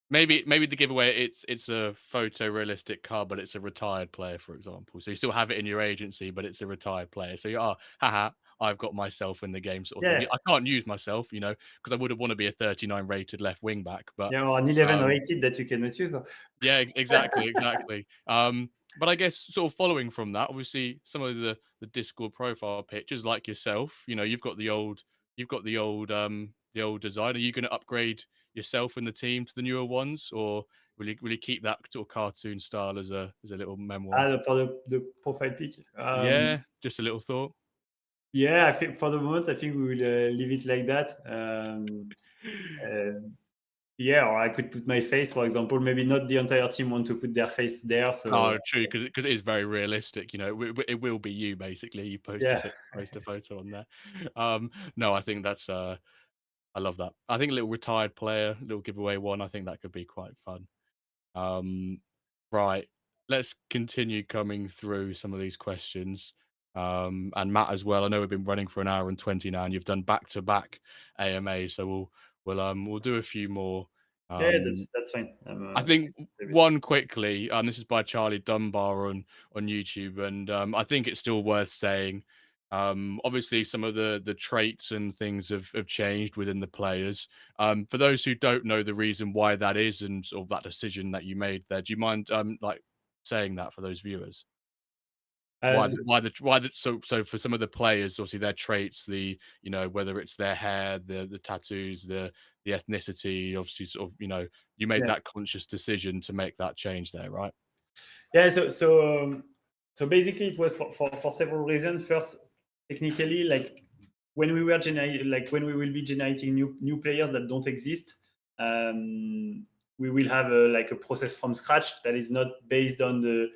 Speaker 1: Maybe the giveaway, it's a photorealistic car, but it's a retired player, for example. So you still have it in your agency, but it's a retired player. So you are, haha, I've got myself in the game sort of thing.
Speaker 2: Yeah,
Speaker 1: I can't use myself, because I wouldn't want to be a 39 rated left wing back, but
Speaker 2: yeah, or an 11
Speaker 1: um
Speaker 2: rated that you cannot use.
Speaker 1: yeah, exactly, exactly. But I guess sort of following from that, obviously some of the Discord profile pictures, like yourself, you've got the old design. Are you going to upgrade yourself and the team to the newer ones, or will you keep that sort of cartoon style as a little memoir?
Speaker 2: For the profile pic.
Speaker 1: Yeah, just a little thought.
Speaker 2: Yeah, I think for the moment, I think we will leave it like that. Uh, yeah, or I could put my face, for example. Maybe not the entire team want to put their face there. So
Speaker 1: Oh, true, because it is very realistic. It will be you basically. You
Speaker 2: yeah,
Speaker 1: post a photo on there. No, I think that's I love that. I think a little retired player, little giveaway one. I think that could be quite fun. Um, right. Let's continue coming through some of these questions. And Matt as well. I know we've been running for an hour and 20 now, and you've done back to back AMA. So we'll do a few more.
Speaker 2: yeah,
Speaker 1: Um,
Speaker 2: that's fine.
Speaker 1: I
Speaker 2: I
Speaker 1: think
Speaker 2: can save it.
Speaker 1: one quickly, this is by Charlie Dunbar on YouTube, and I think it's still worth saying. Obviously, some of the traits and things have changed within the players. For those who don't know the reason why that is, and sort of that decision that you made there, do you mind like saying that for those viewers?
Speaker 2: Uh, th-
Speaker 1: Why the for some of the players, obviously their traits, whether it's their hair, the tattoos, the ethnicity, obviously sort of, you made
Speaker 2: yeah,
Speaker 1: that conscious decision to make that change there, right?
Speaker 2: yeah. So basically, it was for several reasons. First, technically, like when we will be generating new players that don't exist, um, we will have like a process from scratch that is not based on the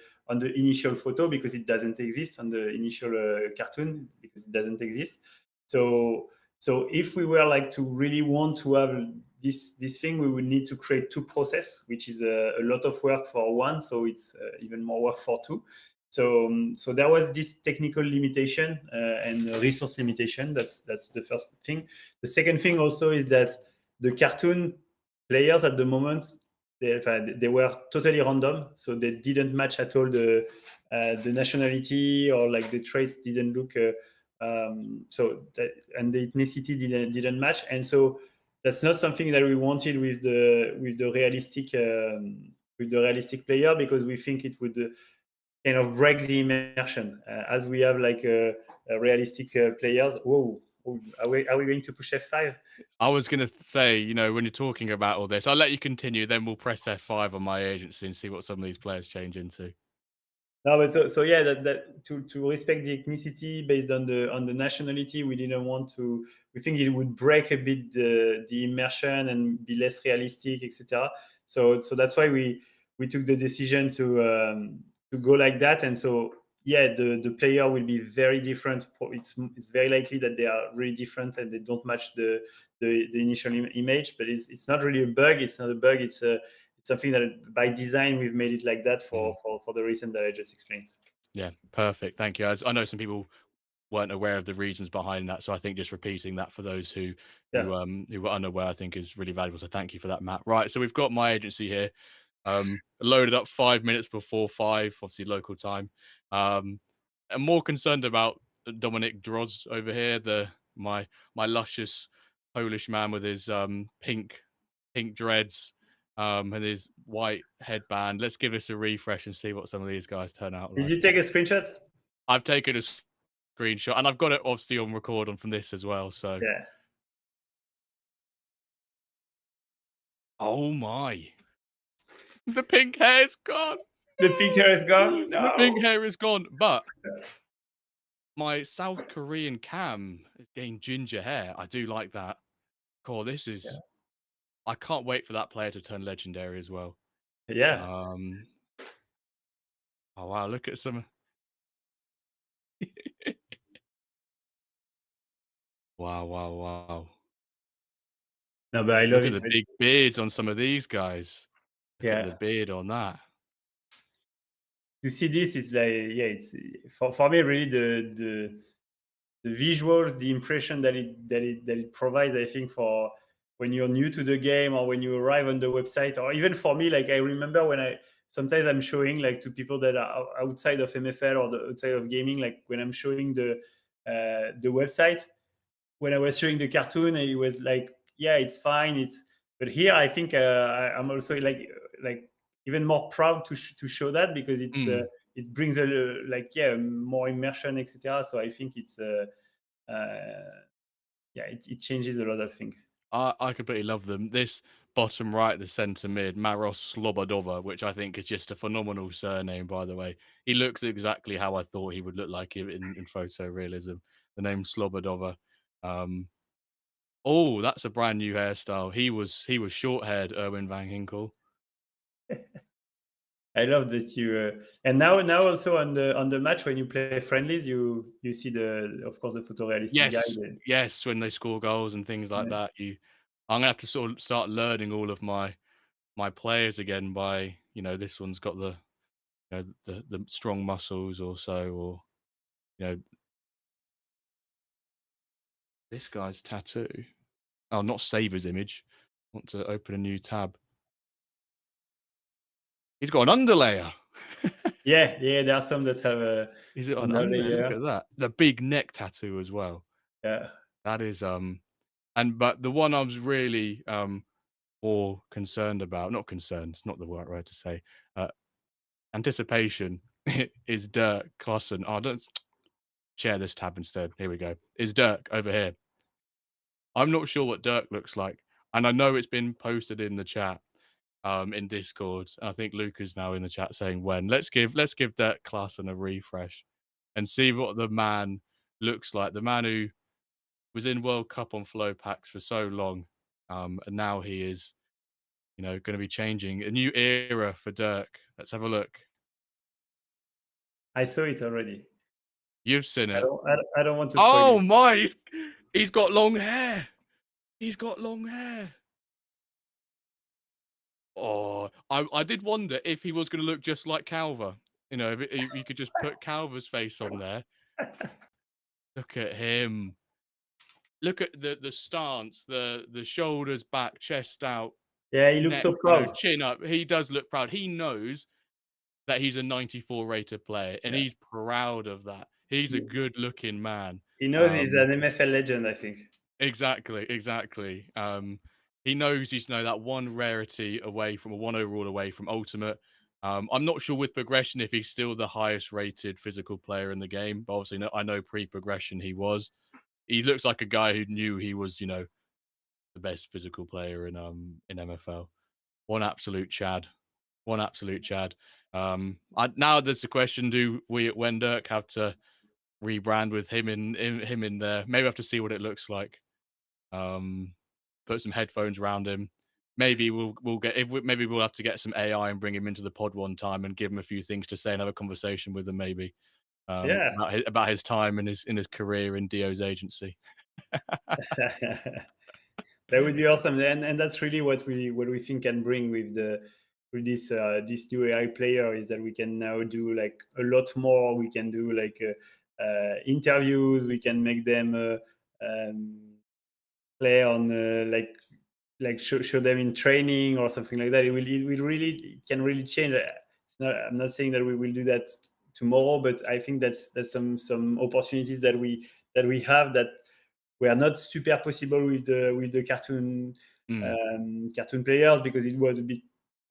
Speaker 2: initial photo because it doesn't exist on the initial cartoon because it doesn't exist. So so if we were like to really want to have this thing, we would need to create two process, which is a lot of work for one. So it's even more work for two. So there was this technical limitation and resource limitation. That's the first thing. The second thing also is that the cartoon players at the moment they were totally random, so they didn't match at all the nationality or like the traits didn't look. And the ethnicity didn't match, and so that's not something that we wanted with the realistic player because we think it would kind of break the immersion as we have like a realistic players. Whoa, are we going to push F5?
Speaker 1: I was gonna say, when you're talking about all this, I'll let you continue, then we'll press F5 on my agency and see what some of these players change into.
Speaker 2: No, but so yeah, that to respect the ethnicity based on the nationality, we didn't want to. We think it would break a bit the immersion and be less realistic, etc. So that's why we took the decision to go like that. And so yeah, the player will be very different. It's very likely that they are really different and they don't match the initial image. But it's not really a bug. It's not a bug. It's something that by design we've made it like that
Speaker 1: Mhm.
Speaker 2: for the reason that I just explained.
Speaker 1: Yeah, perfect. Thank you. I know some people weren't aware of the reasons behind that, so I think just repeating that for those who
Speaker 2: Yeah.
Speaker 1: who were unaware, I think is really valuable. So thank you for that, Matt. Right, so we've got my agency here. Loaded up 5 minutes before five, obviously local time. I'm more concerned about Dominic Droz over here, the my luscious Polish man with his pink dreads and his white headband. Let's give this a refresh and see what some of these guys turn out
Speaker 2: Did
Speaker 1: like.
Speaker 2: you take a screenshot?
Speaker 1: I've taken a screenshot and I've got it obviously on record on from this as well. So,
Speaker 2: Yeah.
Speaker 1: oh my, the pink hair's gone.
Speaker 2: The pink hair is gone.
Speaker 1: The pink
Speaker 2: No.
Speaker 1: hair is gone, but my South Korean cam is getting ginger hair. I do like that. Cool. This
Speaker 2: Yeah.
Speaker 1: is. I can't wait for that player to turn legendary as well.
Speaker 2: Yeah.
Speaker 1: Um. Oh wow! Look at some. Wow! Wow! Wow!
Speaker 2: No, but I love
Speaker 1: Look at
Speaker 2: it.
Speaker 1: the big beards on some of these guys. Look at the
Speaker 2: Yeah.
Speaker 1: beard on that.
Speaker 2: To see this is like yeah, it's for me really the visuals, the impression that it provides. I think for when you're new to the game or when you arrive on the website, or even for me, like I remember when I sometimes I'm showing like to people that are outside of MFL or outside of gaming, like when I'm showing the website, when I was showing the cartoon, it was like, yeah, it's fine. It's but here I think I'm also like even more proud to show that because
Speaker 1: Mm.
Speaker 2: it brings a like yeah more immersion, etc. So I think yeah it changes a lot. I think.
Speaker 1: I completely love them. This bottom right, the centre mid, Maros Slobodova, which I think is just a phenomenal surname, by the way. He looks exactly how I thought he would look like in photorealism. The name Slobodova. Um, oh, that's a brand new hairstyle. He was short haired, Erwin Van Hinkel.
Speaker 2: I love that you and now also on the match when you play friendlies, you see the of course the photorealistic guy.
Speaker 1: Yes, yes, when they score goals and things like
Speaker 2: Yeah.
Speaker 1: that. I'm gonna have to sort of start learning all of my players again by, this one's got the strong muscles or so, or you know, this guy's tattoo. Oh, not save his image. Want to open a new tab. He's got an underlayer.
Speaker 2: Yeah, yeah, there are some that have
Speaker 1: Is it an
Speaker 2: another
Speaker 1: underlayer? Look
Speaker 2: layer.
Speaker 1: at that. The big neck tattoo as well.
Speaker 2: Yeah.
Speaker 1: That is and but the one I was really more concerned about, not concerned, it's not the right word to say. Uh anticipation is Dirk Klassen. Oh, don't share this tab instead. Here we go. Is Dirk over here. I'm not sure what Dirk looks like. And I know it's been posted in the chat, in Discord. I think Luca's now in the chat saying when. Let's give Dirk Klassen a refresh and see what the man looks like. The man who was in World Cup on flow packs for so long. And now he is, going to be changing a new era for Dirk. Let's have a look.
Speaker 2: I saw it already.
Speaker 1: You've seen it.
Speaker 2: I don't want to spoil
Speaker 1: Oh
Speaker 2: it.
Speaker 1: my! He's got long hair. He's got long hair. Oh, I did wonder if he was gonna look just like Calver. If you could just put Calver's face on there. Look at him. Look at the stance, the shoulders back, chest out,
Speaker 2: Yeah, he looks
Speaker 1: neck
Speaker 2: so
Speaker 1: low,
Speaker 2: proud.
Speaker 1: chin up. He does look proud. He knows that he's a 94 rated player, and
Speaker 2: Yeah.
Speaker 1: he's proud of that. He's a
Speaker 2: He,
Speaker 1: good looking man.
Speaker 2: he knows he's
Speaker 1: Um
Speaker 2: an MFL legend, I think.
Speaker 1: Exactly, exactly. He knows he's that one rarity away from a one overall away from ultimate. I'm not sure with progression if he's still the highest rated physical player in the game, but obviously I know pre-progression he was. He looks like a guy who knew he was, the best physical player in MFL. One absolute Chad. One absolute Chad. Now there's the question: do we at WenDirk have to rebrand with him in there? Maybe I have to see what it looks like. Um, put some headphones around him. Maybe we'll get maybe we'll have to get some AI and bring him into the pod one time and give him a few things to say and have a conversation with him maybe
Speaker 2: Yeah.
Speaker 1: about his time and his career in Dio's agency.
Speaker 2: That would be awesome, and that's really what we think can bring with this new AI player is that we can now do like a lot more. We can do like interviews. We can make them play on show them in training or something like that. It will really it can really change. I'm not saying that we will do that tomorrow, but I think that's some opportunities that we have that were not super possible with the
Speaker 1: Mm,
Speaker 2: cartoon players because it was a bit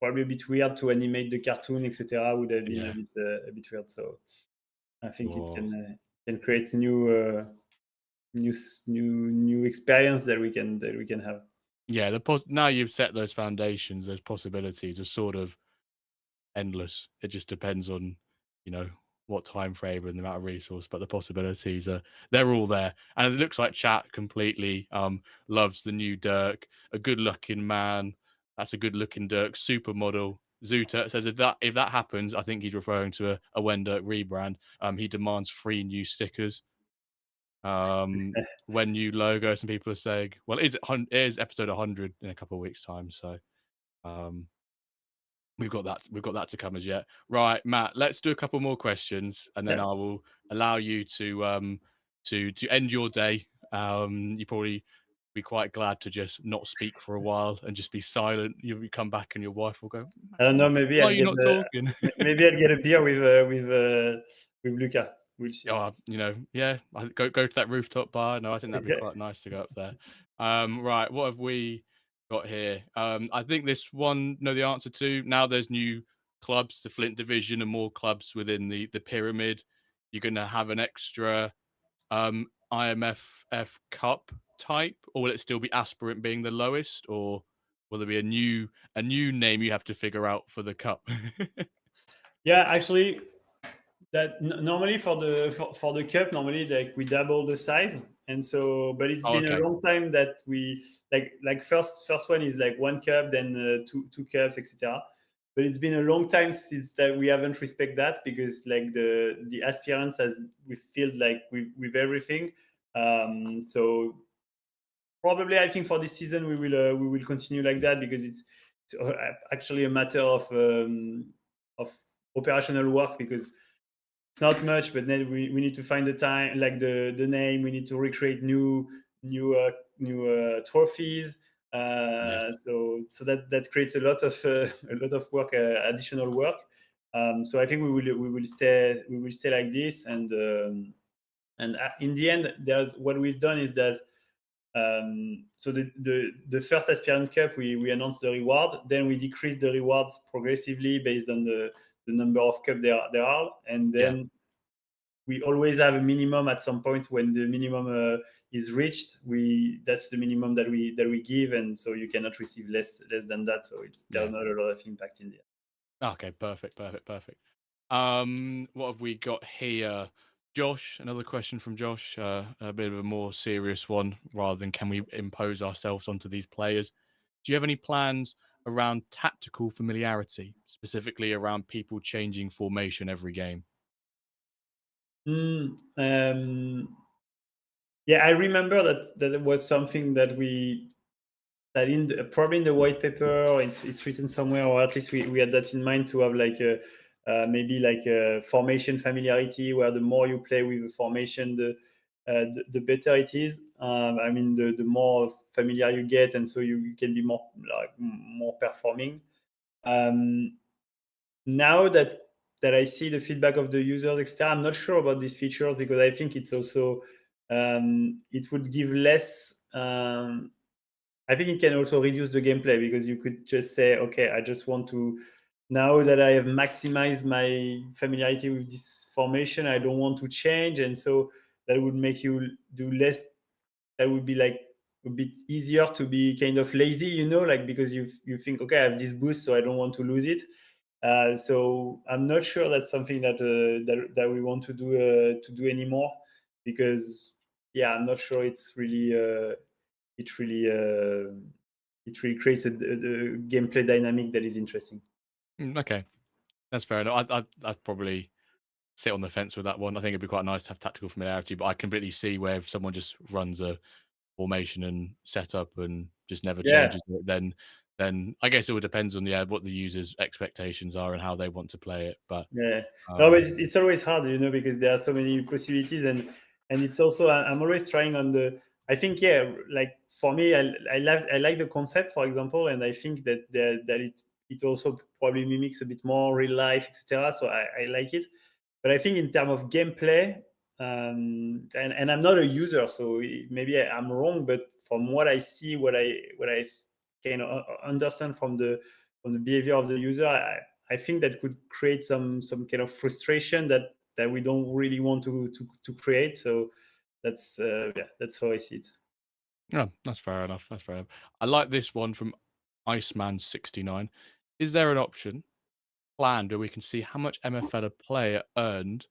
Speaker 2: probably a bit weird to animate the cartoon, etc. Would have been
Speaker 1: yeah.
Speaker 2: a bit weird. So I think it
Speaker 1: Oh.
Speaker 2: can create new experience that we can have.
Speaker 1: Yeah, now you've set those foundations, those possibilities are sort of endless. It just depends on, you know, what time frame and the amount of resource, but the possibilities are they're all there. And it looks like chat completely loves the new Dirk, a good looking man. That's a good looking Dirk, supermodel. Zuta says if that happens, I think he's referring to a WenDirk rebrand. He demands 3 new stickers. When new logo, some people are saying, well, it is episode 100 in a couple of weeks' time, so um we've got that to come as yet. Right, Matt, let's do a couple more questions, and then
Speaker 2: Yeah.
Speaker 1: I will allow you to to end your day. You probably be quite glad to just not speak for a while and just be silent. You come back and your wife will go,
Speaker 2: I don't
Speaker 1: "Man,
Speaker 2: know. Maybe
Speaker 1: why
Speaker 2: I'll
Speaker 1: are you
Speaker 2: get
Speaker 1: not talking?"
Speaker 2: maybe I'll get a beer with Luca. We'll see.
Speaker 1: Yeah, go to that rooftop bar. No, I think that'd be
Speaker 2: Yeah.
Speaker 1: quite nice to go up there. Right, what have we got here? I think this one know the answer to. Now there's new clubs, the Flint division, and more clubs within the pyramid. You're gonna have an extra IMFF Cup type, or will it still be aspirant being the lowest, or will there be a new name you have to figure out for the cup?
Speaker 2: Yeah, actually, that normally for the cup, normally like we double the size, and so but it's
Speaker 1: Oh,
Speaker 2: been a
Speaker 1: okay.
Speaker 2: long time that we like first one is like one cup, then two cups, etc. But it's been a long time since that we haven't respect that, because like the aspirants has we filled like with everything. So probably I think for this season we will continue like that, because it's actually a matter of operational work, because it's not much, but then we need to find the time, like the name. We need to recreate new trophies.
Speaker 1: Yes.
Speaker 2: So that creates a lot of work, additional work. So I think we will stay like this, and in the end, there's what we've done is that so the first aspirant cup we announced the reward, then we decrease the rewards progressively based on the number of cup there are, and
Speaker 1: Yeah.
Speaker 2: then we always have a minimum at some point. When the minimum is reached, we that's the minimum that we give, and so you cannot receive less than that. So there's
Speaker 1: Yeah.
Speaker 2: not a lot of impact in there.
Speaker 1: Okay, perfect, perfect, perfect. What have we got here? Josh, another question from Josh, a bit of a more serious one rather than can we impose ourselves onto these players. Do you have any plans around tactical familiarity, specifically around people changing formation every game?
Speaker 2: Mm, yeah, I remember that it was something that probably in the white paper, or it's written somewhere, or at least we had that in mind, to have like a maybe like a formation familiarity, where the more you play with the formation, the better it is. I mean, the more familiar you get, and so you can be more performing. Um, Now that I see the feedback of the users, etc., I'm not sure about this feature, because I think it's also it would give less. I think it can also reduce the gameplay, because you could just say, okay, I just want to, now that I have maximized my familiarity with this formation, I don't want to change, and so that would make you do less. That would be like a bit easier to be kind of lazy, like, because you think, okay, I have this boost, so I don't want to lose it. So I'm not sure that's something that we want to do anymore, because yeah, I'm not sure it really uh, it really creates a gameplay dynamic that is interesting.
Speaker 1: Okay, that's fair enough. I'd probably sit on the fence with that one. I think it'd be quite nice to have tactical familiarity, but I completely see where if someone just runs a formation and setup and just never
Speaker 2: Yeah,
Speaker 1: changes it, then I guess it would depends on what the user's expectations are and how they want to play it. But
Speaker 2: yeah. No, but
Speaker 1: um,
Speaker 2: it's always hard, because there are so many possibilities, and it's also I'm always trying on the. I think, yeah, like for me, I like the concept, for example, and I think that it also probably mimics a bit more real life, etc. So I like it, but I think in terms of gameplay, and I'm not a user, so maybe I'm wrong, but from what I see, what I can understand from the behavior of the user, I think that could create some kind of frustration that we don't really want to create. So yeah, that's how I see it.
Speaker 1: yeah, that's fair enough. That's fair enough. I like this one from Iceman69. Is there an option planned where we can see how much MFL a player earned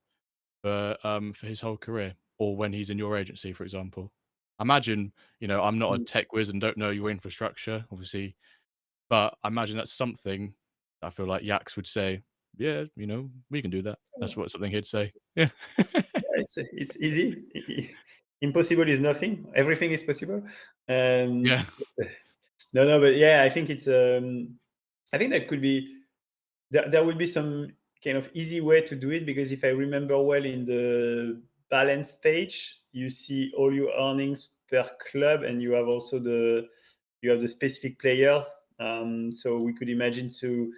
Speaker 1: for his whole career, or when he's in your agency, for example? I imagine, I'm not a
Speaker 2: Mm.
Speaker 1: tech whiz and don't know your infrastructure, obviously, but I imagine that's something I feel like Yax would say, "Yeah, we can do that." That's what something he'd say. Yeah.
Speaker 2: Yeah, it's easy. Impossible is nothing. Everything is possible.
Speaker 1: Yeah.
Speaker 2: No, but yeah, I think I think that could be there would be some kind of easy way to do it, because if I remember well, in the balance page, you see all your earnings per club, and you have also the specific players. So we could imagine to,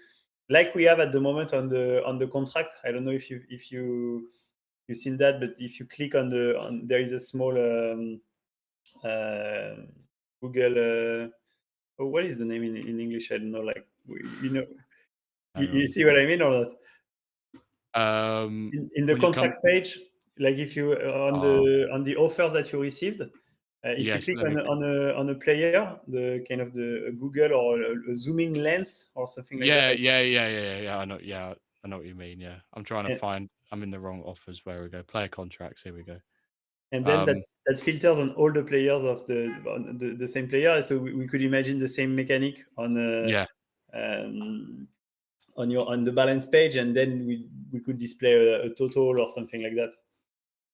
Speaker 2: like we have at the moment on the contract. I don't know if you've seen that, but if you click on there is a small uh, Google. Oh, what is the name in English? I don't know. Like
Speaker 1: Hang
Speaker 2: you
Speaker 1: on.
Speaker 2: see what I mean or not? In the
Speaker 1: When you come,
Speaker 2: contract page, like if you
Speaker 1: oh
Speaker 2: on the offers that you received, if you
Speaker 1: yes,
Speaker 2: click
Speaker 1: let me.
Speaker 2: on a player, the kind of the Google or a zooming lens or something like that,
Speaker 1: Yeah, yeah, yeah, yeah, yeah, yeah. I know. Yeah, I know what you mean. Yeah, I'm trying to
Speaker 2: and,
Speaker 1: find. I'm in the wrong offers. Where we go? Player contracts. Here we go.
Speaker 2: then
Speaker 1: Um,
Speaker 2: that filters on all the players of the same player. So we could imagine the same mechanic
Speaker 1: yeah,
Speaker 2: um, on the balance page, and then we could display a total or something like that.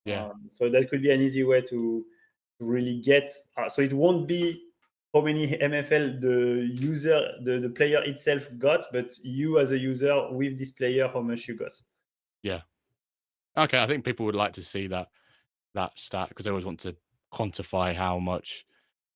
Speaker 1: yeah,
Speaker 2: So that could be an easy way to really get. So it won't be how many MFL the player itself got, but you as a user with this player, how much you got.
Speaker 1: yeah. Okay, I think people would like to see that stat because they always want to quantify how much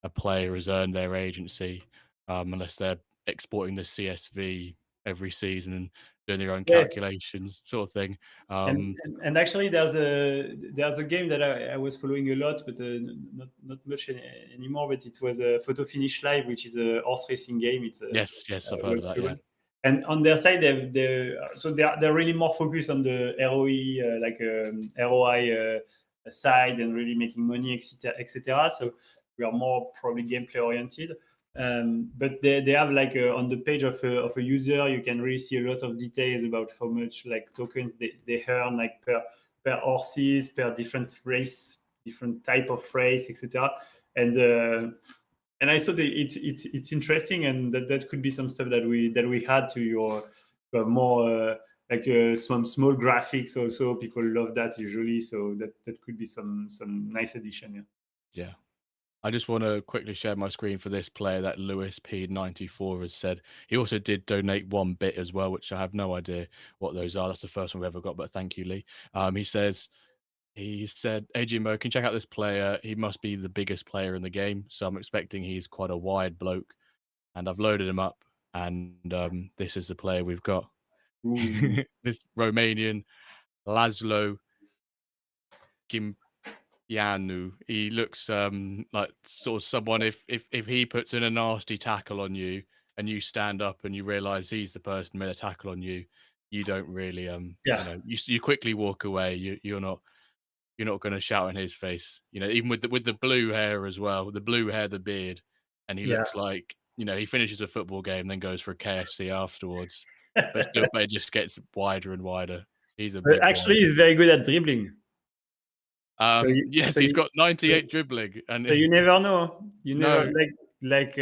Speaker 1: a player has earned their agency, unless they're exporting the CSV every season and doing their own
Speaker 2: Yes.
Speaker 1: calculations, sort of thing.
Speaker 2: And actually, there's a game that I was following a lot, but not much anymore. But it was a Photo Finish Live, which is a horse racing game. It's
Speaker 1: Yes, yes, I've heard of
Speaker 2: World
Speaker 1: that. Yeah,
Speaker 2: Series. And on their side, they're really more focused on the ROE, ROI side, and really making money, etc., etc. So we are more probably gameplay oriented. But they have like on the page of a user, you can really see a lot of details about how much like tokens they earn, like per horses, per different race, different type of race, etc. And and I thought it's interesting, and that could be some stuff that we had to have more some small graphics also. People love that usually, so that could be some nice addition. Yeah.
Speaker 1: yeah. I just want to quickly share my screen for this player that Lewis P94 has said. He also did donate 1 bit as well, which I have no idea what those are. That's the first one we ever got, but thank you, Lee. He said, AGMO, can you check out this player? He must be the biggest player in the game. So I'm expecting he's quite a wide bloke. And I've loaded him up. And this is the player we've got.
Speaker 2: Ooh.
Speaker 1: This Romanian Laszlo Yanu. He looks like sort of someone if he puts in a nasty tackle on you and you stand up and you realize he's the person who made a tackle on you, you don't really
Speaker 2: Yeah.
Speaker 1: you quickly walk away. You're not going to shout in his face. Even with the blue hair as well, the blue hair, the beard, and he
Speaker 2: Yeah.
Speaker 1: looks like he finishes a football game, then goes for a KFC afterwards, but still, but it just gets wider and wider. He's a
Speaker 2: But
Speaker 1: big boy.
Speaker 2: actually, he's very good at dribbling. So you
Speaker 1: Yes,
Speaker 2: so
Speaker 1: he's
Speaker 2: you
Speaker 1: got
Speaker 2: so,
Speaker 1: 98 dribbling, and
Speaker 2: so you never know. You never
Speaker 1: no,
Speaker 2: like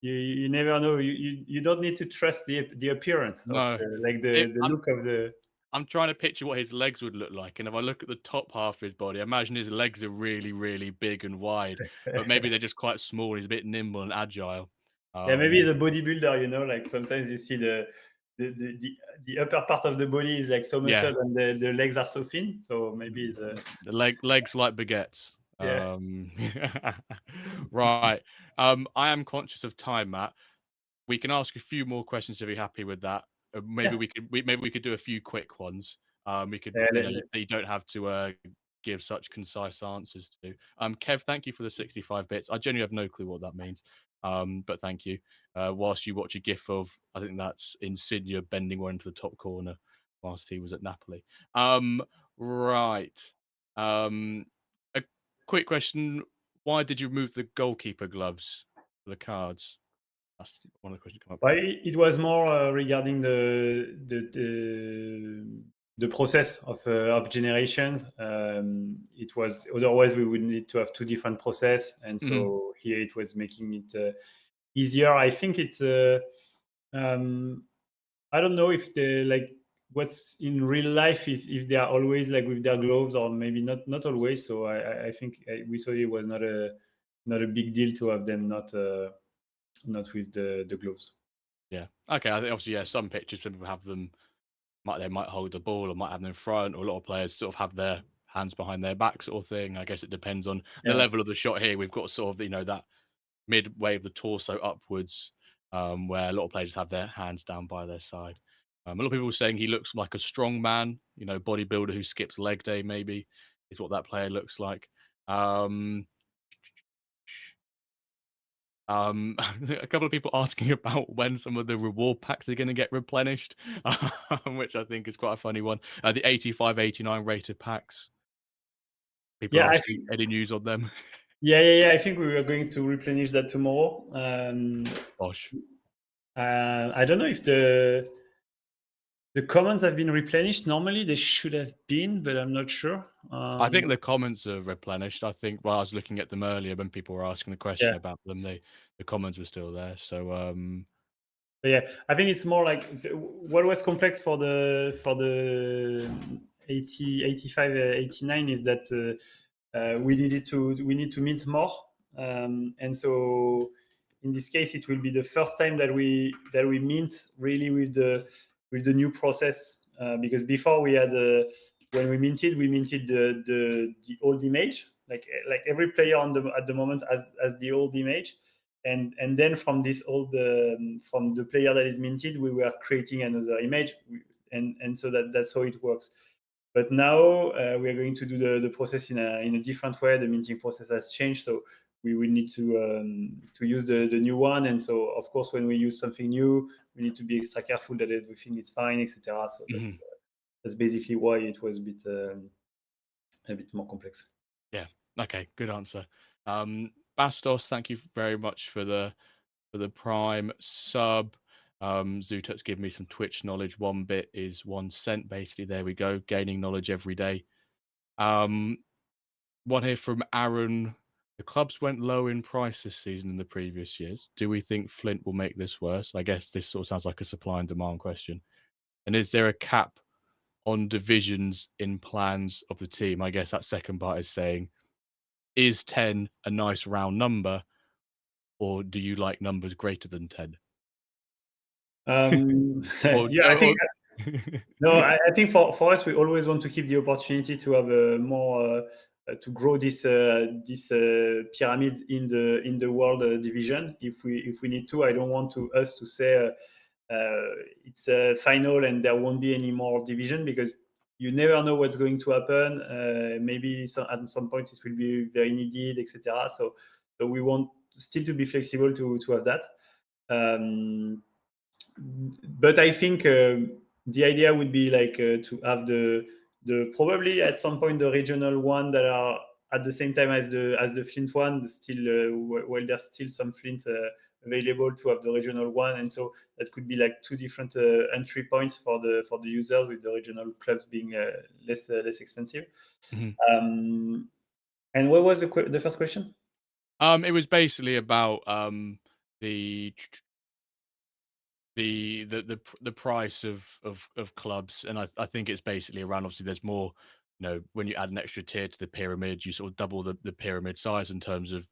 Speaker 2: you never know. You don't need to trust the appearance of
Speaker 1: no.
Speaker 2: the look of the.
Speaker 1: I'm trying to picture what his legs would look like, and if I look at the top half of his body, I imagine his legs are really, really big and wide, but maybe they're just quite small. He's a bit nimble and agile.
Speaker 2: Yeah, maybe
Speaker 1: Um,
Speaker 2: he's a bodybuilder. Like sometimes you see the upper part of the body is like so
Speaker 1: yeah,
Speaker 2: muscle, and the legs are so thin. So maybe it's
Speaker 1: the legs like baguettes.
Speaker 2: yeah.
Speaker 1: Right. I am conscious of time, Matt. We can ask a few more questions if you're happy with that. Maybe
Speaker 2: Yeah.
Speaker 1: we could do a few quick ones. We could,
Speaker 2: Yeah,
Speaker 1: you don't have to give such concise answers to. Kev, thank you for the 65 bits. I genuinely have no clue what that means. But thank you. Whilst you watch a GIF of, I think that's Insigne bending one into the top corner whilst he was at Napoli. Right. Um, a quick question: why did you remove the goalkeeper gloves for the cards? That's one of the questions come up.
Speaker 2: But it was more regarding the process of generations. It was otherwise we would need to have two different process, and
Speaker 1: Mhm.
Speaker 2: so here it was making it easier. I think it's. Um, I don't know if they like what's in real life if they are always like with their gloves or maybe not always. So I think we thought it was not a big deal to have them not with the gloves.
Speaker 1: Yeah. Okay. I think obviously, yeah, some pictures, some people have them, they might hold the ball or might have them in front, or a lot of players sort of hands behind their back sort of thing. I guess it depends on the
Speaker 2: Yeah.
Speaker 1: level of the shot here. We've got sort of, that midway of the torso upwards, where a lot of players have their hands down by their side. A lot of people are saying he looks like a strong man, bodybuilder who skips leg day, maybe, is what that player looks like. Um, a couple of people asking about when some of the reward packs are going to get replenished, which I think is quite a funny one. The 85, 89 rated packs. People
Speaker 2: Yeah,
Speaker 1: are
Speaker 2: I
Speaker 1: asking
Speaker 2: think.
Speaker 1: any news on them.
Speaker 2: Yeah. I think we are going to replenish that tomorrow.
Speaker 1: Gosh,
Speaker 2: I don't know if the commons have been replenished. Normally they should have been, but I'm not sure.
Speaker 1: I think the comments are replenished. I think while I was looking at them earlier, when people were asking the
Speaker 2: Yeah.
Speaker 1: question about them, the comments were still there. So
Speaker 2: But yeah, I think it's more like what was complex for the 80, 85, 89 is that we need to mint more, and so in this case it will be the first time that we mint really with the new process, because before we had we minted the old image, like every player at the moment has the old image, and then from this old from the player that is minted we were creating another image, and so that's how it works. But now we are going to do the process in a different way. The minting process has changed, so we will need to use the new one. And so, of course, when we use something new, we need to be extra careful that everything is fine, etc. So
Speaker 1: mhm.
Speaker 2: that's basically why it was a bit more complex.
Speaker 1: Yeah. Okay, good answer. Bastos, thank you very much for the Prime sub. Zutut's given me some Twitch knowledge. 1 bit is 1 cent, basically. There we go. Gaining knowledge every day. Um, One here from Aaron. The clubs went low in price this season in the previous years. Do we think Flint will make this worse? I guess this sort of sounds like a supply and demand question. And is there a cap on divisions in plans of the team? I guess that second part is saying, is 10 a nice round number, or do you like numbers greater than 10? Or,
Speaker 2: Yeah, I think.
Speaker 1: or
Speaker 2: No, I think for us, we always want to keep the opportunity to have more to grow this pyramid in the world division if we need to. I don't want us to say it's a final and there won't be any more division, because you never know what's going to happen. Maybe at some point it will be very needed, etc. So we want still to be flexible to have that. Um, but I think the idea would be like to have the probably at some point the regional one that are at the same time as the Flint one. Still, while there's still some Flint available, to have the regional one, and so that could be like two different entry points for the users, with the regional clubs being less expensive.
Speaker 1: Mhm.
Speaker 2: Um, and what was the first question?
Speaker 1: It was basically about the the price of clubs, and I think it's basically around, obviously there's more, when you add an extra tier to the pyramid, you sort of double the pyramid size in terms of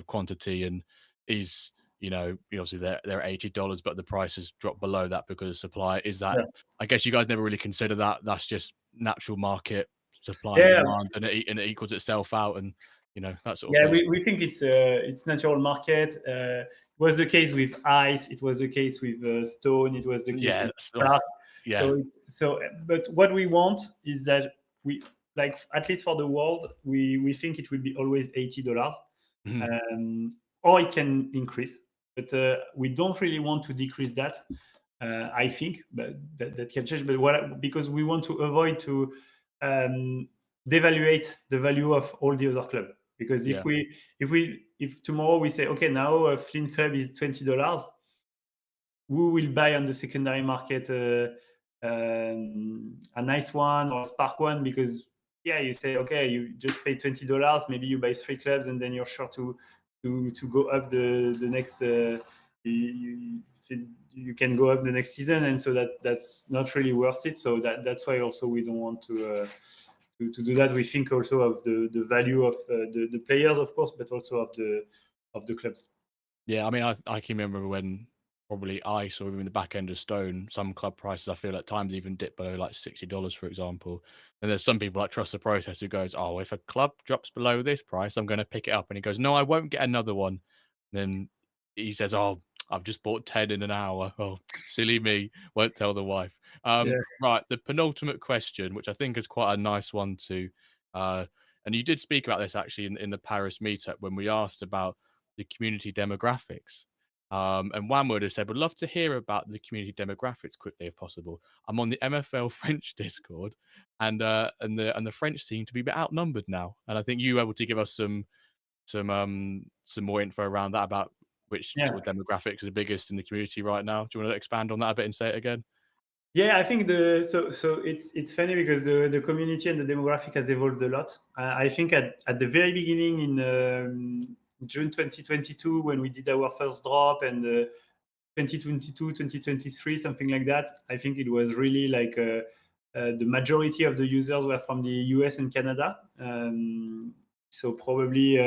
Speaker 1: quantity, and is, obviously they're $80, but the prices drop below that because of supply. Is that,
Speaker 2: Yeah.
Speaker 1: I guess you guys never really consider that. That's just natural market supply and
Speaker 2: Yeah,
Speaker 1: demand, and it equals itself out, and that sort of
Speaker 2: yeah,
Speaker 1: goes.
Speaker 2: we think it's natural market. It was the case with ice. It was the case with stone. It was the case
Speaker 1: Yeah,
Speaker 2: with glass.
Speaker 1: yeah.
Speaker 2: But what we want is that we, like, at least for the world, we think it will be always $80,
Speaker 1: Mhm.
Speaker 2: um, or it can increase. But we don't really want to decrease that. I think, but that can change. But because we want to avoid to devaluate the value of all the other club. Because
Speaker 1: Yeah.
Speaker 2: if tomorrow we say, okay, now a Flint club is $20, who will buy on the secondary market a nice one or a spark one? Because yeah, you say, okay, you just pay $20, maybe you buy 3 clubs, and then you're sure to go up the next you can go up the next season, and so that's not really worth it. So that's why also we don't want to do that. We think also of the value of the players, of course, but also of the clubs.
Speaker 1: Yeah, I mean, I can remember when probably ice or even the back end of stone. Some club prices I feel at times even dip below like $60, for example. And there's some people like Trust the Process who goes, "Oh, if a club drops below this price, I'm going to pick it up." And he goes, "No, I won't get another one." Then he says, "Oh, I've just bought 10 in an hour." Oh, silly me, won't tell the wife.
Speaker 2: Yeah.
Speaker 1: Right, the penultimate question, which I think is quite a nice one to, uh, and you did speak about this actually in the Paris meetup when we asked about the community demographics. And one would have said, "Would love to hear about the community demographics quickly, if possible. I'm on the MFL French Discord, and the French seem to be a bit outnumbered now." And I think you were able to give us some more info around that about which
Speaker 2: Yeah.
Speaker 1: sort of demographics are the biggest in the community right now. Do you want to expand on that a bit and say it again?
Speaker 2: Yeah, I think it's funny because the community and the demographic has evolved a lot. I think at the very beginning in June 2022 when we did our first drop, and 2022, 2023, something like that. I think it was really like the majority of the users were from the US and Canada. So probably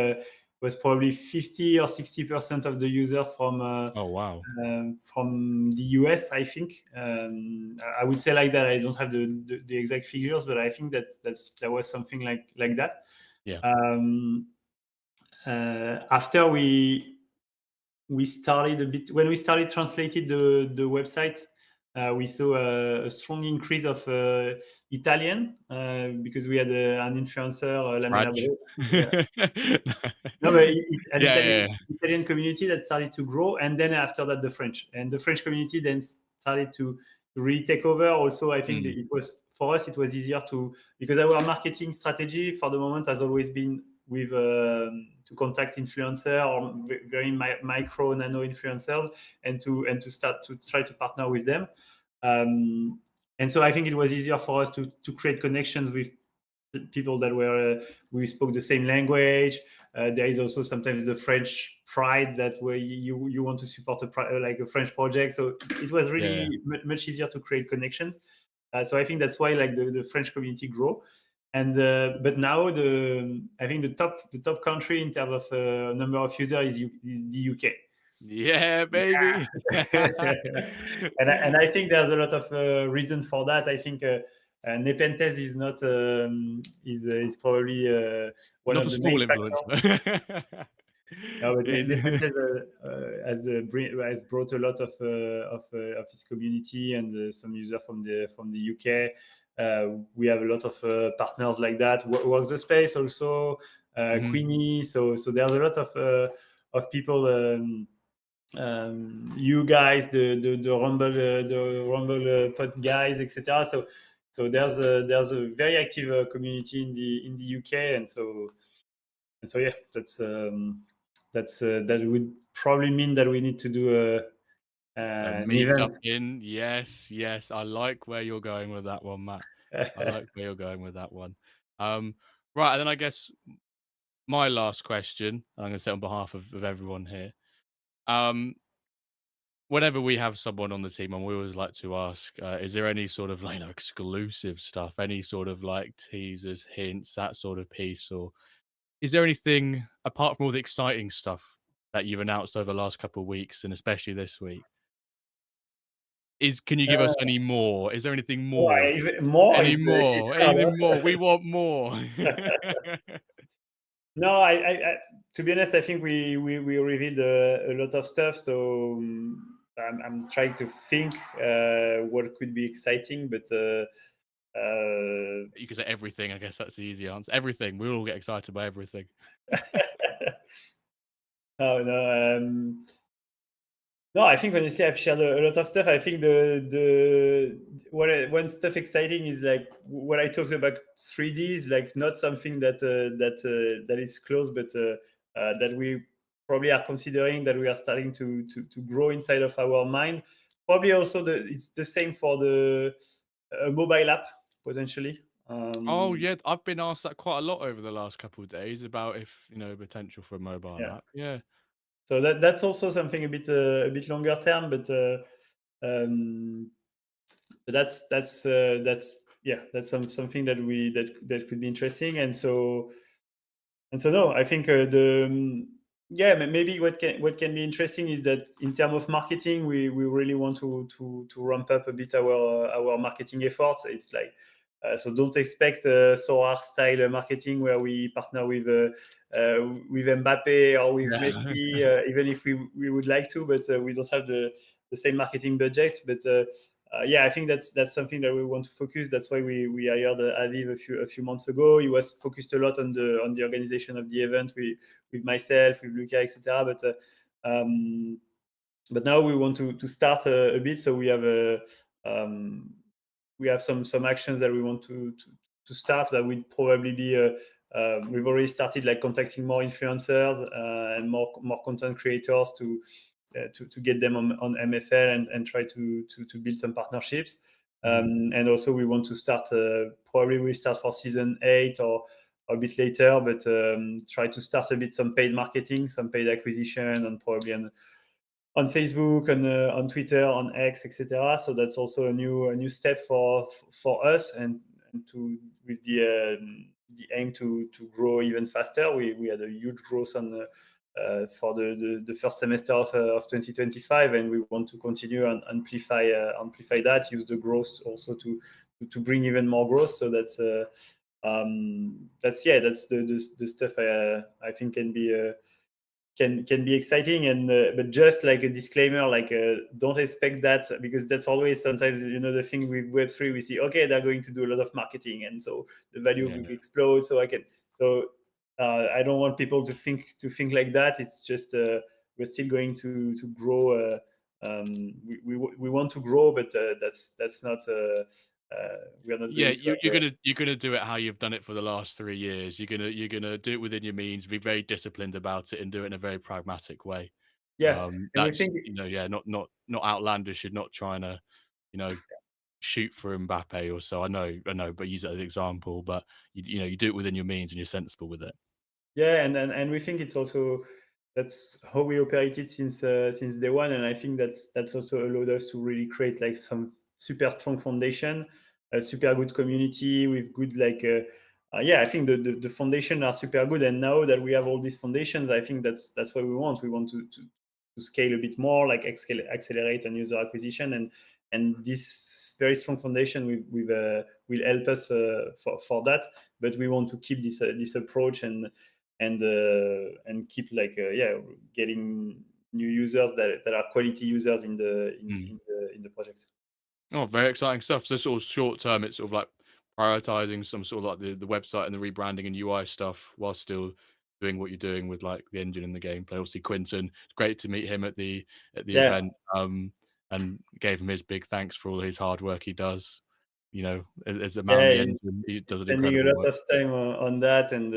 Speaker 2: was probably 50 or 60% of the users
Speaker 1: Oh, wow.
Speaker 2: from the US, I think. I would say like that. I don't have the exact figures, but I think that was something like that.
Speaker 1: Yeah.
Speaker 2: Um, After we started a bit when we started translated the website, we saw a strong increase of Italian because we had an influencer, Lamela
Speaker 1: Raj.
Speaker 2: Bro. Yeah. No, but an
Speaker 1: Yeah, yeah,
Speaker 2: Italian community that started to grow, and then after that, the French community then started to really take over. Also, I think that
Speaker 1: mm,
Speaker 2: it was for us, it was easier to because our marketing strategy for the moment has always been with to contact influencer or very micro nano influencers and to start to try to partner with them. And so I think it was easier for us to create connections with people that were we spoke the same language. There is also sometimes the French pride that where you want to support like a French project. So it was
Speaker 1: yeah.
Speaker 2: really much easier to create connections. So I think that's why like the French community grow. And but now I think the top country in terms of number of users is the UK.
Speaker 1: Yeah, baby.
Speaker 2: And I think there's a lot of reason for that. I think Nepenthes is not is probably one
Speaker 1: Not
Speaker 2: of
Speaker 1: a
Speaker 2: the main
Speaker 1: small
Speaker 2: factors.
Speaker 1: influencer.
Speaker 2: No, but
Speaker 1: Is
Speaker 2: Nepenthes has brought a lot of his community and some users from the UK. We have a lot of partners like that. Work the space also,
Speaker 1: Mhm.
Speaker 2: Queenie. So there's a lot of people. You guys, the Rumble pod guys, etc. So there's a very active community in the UK, and so yeah, that would probably mean that we need to do
Speaker 1: A
Speaker 2: an
Speaker 1: meetup
Speaker 2: event.
Speaker 1: in. Yes, yes. I like where you're going with that one, Matt. I like where you're going with that one. Um, right, and then I guess my last question, I'm gonna say on behalf of everyone here. Um, Whenever we have someone on the team, and we always like to ask, is there any sort of like, exclusive stuff, any sort of like teasers, hints, that sort of piece, or is there anything apart from all the exciting stuff that you've announced over the last couple of weeks and especially this week? Can you give us any more? Is there anything more?
Speaker 2: Even more
Speaker 1: Any
Speaker 2: is
Speaker 1: more?
Speaker 2: hard.
Speaker 1: Even more? We want more.
Speaker 2: No, to be honest, I think we revealed a lot of stuff. So I'm trying to think what could be exciting, but uh,
Speaker 1: You could say everything. I guess that's the easy answer. Everything. We all get excited by everything.
Speaker 2: no, no. No, I think honestly I've shared a lot of stuff. I think one stuff exciting is like what I talked about 3D is like not something that is close, but that we probably are considering that we are starting to grow inside of our mind. Probably also it's the same for the mobile app potentially.
Speaker 1: Oh yeah, I've been asked that quite a lot over the last couple of days about if potential for a mobile
Speaker 2: Yeah.
Speaker 1: app. Yeah.
Speaker 2: So that's also something a bit longer term, but um, that's yeah, that's something that could be interesting. And so no, I think Yeah, maybe what can be interesting is that in terms of marketing, we really want to ramp up a bit our marketing efforts. It's like so don't expect Sora style marketing where we partner with Mbappe or with
Speaker 1: Yeah.
Speaker 2: Messi, even if we would like to, but we don't have the same marketing budget. But yeah, I think that's something that we want to focus. That's why we hired Aviv a few months ago. He was focused a lot on the organization of the event. With myself, with Luca, etc. Um, but now we want to start a bit. So um, we have some actions that we want to start. That would probably be we've already started like contacting more influencers and more content creators to get them on MFL and try to build some partnerships.
Speaker 1: Mhm.
Speaker 2: And also we want to start probably we start for season 8 or a bit later, but try to start a bit some paid marketing, some paid acquisition, and probably on Facebook, on Twitter, on X, etc. So that's also a new step for us, and to with the aim to grow even faster. We had a huge growth on for the first semester of 2025, and we want to continue and amplify that. Use the growth also to bring even more growth. So that's yeah, that's the stuff I think can be exciting. And but just like a disclaimer, like don't expect that, because that's always sometimes the thing with Web3. We see, okay, they're going to do a lot of marketing, and so the value
Speaker 1: Yeah.
Speaker 2: will explode. I don't want people to think like that. It's just we're still going to grow. We want to grow, but that's not we are not
Speaker 1: Yeah,
Speaker 2: going to
Speaker 1: you're
Speaker 2: have
Speaker 1: gonna you're gonna do it how you've done it for the last 3 years. You're gonna do it within your means, be very disciplined about it, and do it in a very pragmatic way.
Speaker 2: yeah. And we
Speaker 1: That's
Speaker 2: think
Speaker 1: yeah, not outlandish. You're not trying to, you know, shoot for Mbappe or so. I know, but use it as an example. But you do it within your means, and you're sensible with it.
Speaker 2: Yeah, and we think it's also that's how we operated since day one, and I think that's also allowed us to really create like some super strong foundation, a super good community with good yeah, I think the foundation are super good, and now that we have all these foundations, I think that's what we want. We want to scale a bit more, like accelerate on user acquisition, and this very strong foundation will help us for that. But we want to keep this approach and keep yeah, getting new users that are quality users in the in,
Speaker 1: Mm.
Speaker 2: in the in the project.
Speaker 1: Oh, very exciting stuff. So sort of short term, it's sort of like prioritizing some sort of like the website and the rebranding and UI stuff while still doing what you're doing with like the engine and the gameplay. Obviously, Quinton, it's great to meet him at the
Speaker 2: Yeah,
Speaker 1: event. And gave him his big thanks for all his hard work he does. As a man on
Speaker 2: yeah,
Speaker 1: the
Speaker 2: he's
Speaker 1: engine, he does an
Speaker 2: spending a
Speaker 1: incredible
Speaker 2: lot
Speaker 1: work.
Speaker 2: of time on that, and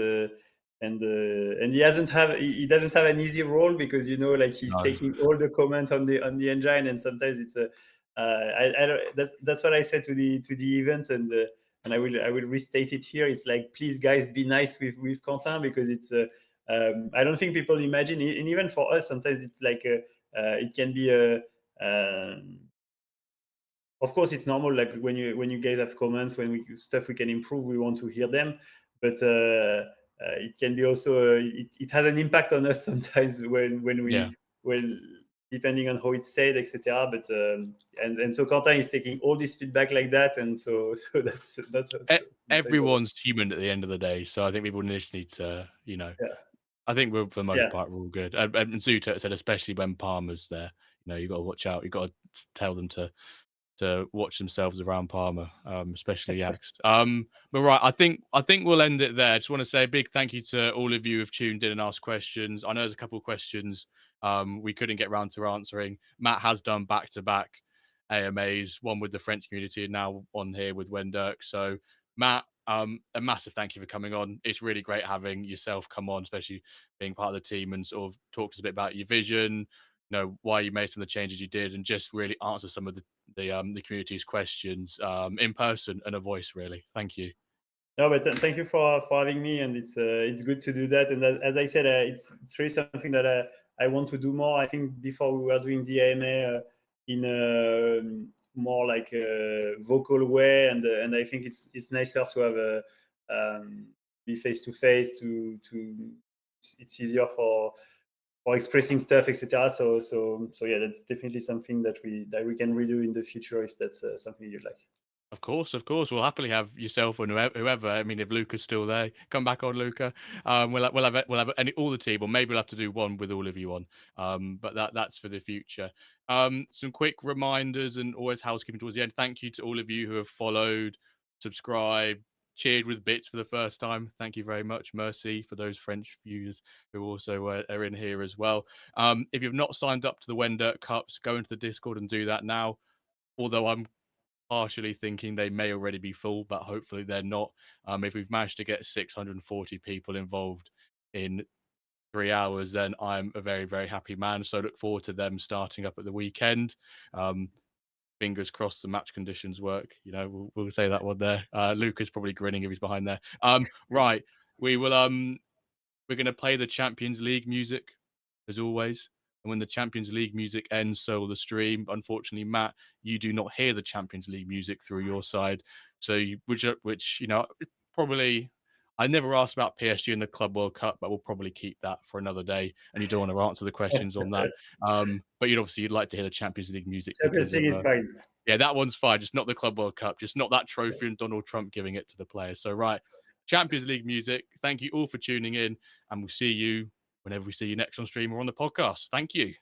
Speaker 2: he doesn't have an easy role, because like he's
Speaker 1: No,
Speaker 2: taking all the comments on the engine, and sometimes it's a I don't, that's what I said to the event, and I will restate it here. It's like, please guys, be nice with Quentin, because it's I don't think people imagine, and even for us sometimes it's like it can be a of course it's normal, like when you guys have comments, when we stuff we can improve, we want to hear them. But it can be also it has an impact on us sometimes when
Speaker 1: yeah.
Speaker 2: when depending on how it's said, etc. But and so Quentin is taking all this feedback like that, and so
Speaker 1: E
Speaker 2: sometimes
Speaker 1: Everyone's human at the end of the day, so I think people just need to,
Speaker 2: yeah,
Speaker 1: I think we're for the most
Speaker 2: yeah.
Speaker 1: part we're all good. And Zuto said especially when Palmer's there, you got to watch out. You got to tell them to watch themselves around Palmer, especially Yax. But right, I think we'll end it there. I just want to say a big thank you to all of you who've tuned in and asked questions. I know there's a couple of questions we couldn't get round to answering. Matt has done back to back AMAs, one with the French community and now on here with WenDirk. So Matt, a massive thank you for coming on. It's really great having yourself come on, especially being part of the team and sort of talk to us a bit about your vision, why you made some of the changes you did, and just really answer some of the community's questions in person and a voice. Really, thank you.
Speaker 2: No, but thank you for having me, and it's good to do that. And as I said, it's really something that I want to do more. I think before we were doing the AMA in a more like a vocal way, and I think it's nicer to have a be face to face. To it's easier or expressing stuff, etc. So yeah, that's definitely something that we can redo in the future if that's something you'd like.
Speaker 1: Of course, of course. We'll happily have yourself and whoever. I mean, if Luca's still there, come back on, Luca. We'll have all the team, or maybe we'll have to do one with all of you on. But that's for the future. Some quick reminders and always housekeeping towards the end. Thank you to all of you who have followed, subscribed, cheered with bits for the first time. Thank you very much. Merci for those French viewers who also are in here as well. If you've not signed up to the WenDirk Cups, go into the Discord and do that now. Although I'm partially thinking they may already be full, but hopefully they're not. If we've managed to get 640 people involved in 3 hours, then I'm a very, very happy man. So look forward to them starting up at the weekend. Fingers crossed the match conditions work. You know, we'll say that one there. Luca's probably grinning if he's behind there. Right. We will we're going to play the Champions League music, as always. And when the Champions League music ends, so will the stream. Unfortunately, Matt, you do not hear the Champions League music through your side. So, which you know, probably, I never asked about PSG in the Club World Cup, but we'll probably keep that for another day. And you don't want to answer the questions on that. But you'd like to hear the Champions League music
Speaker 2: Champions
Speaker 1: because of
Speaker 2: League is fine.
Speaker 1: yeah, that one's fine. Just not the Club World Cup. Just not that trophy and Donald Trump giving it to the players. So, right, Champions League music. Thank you all for tuning in, and we'll see you whenever we see you next on stream or on the podcast. Thank you.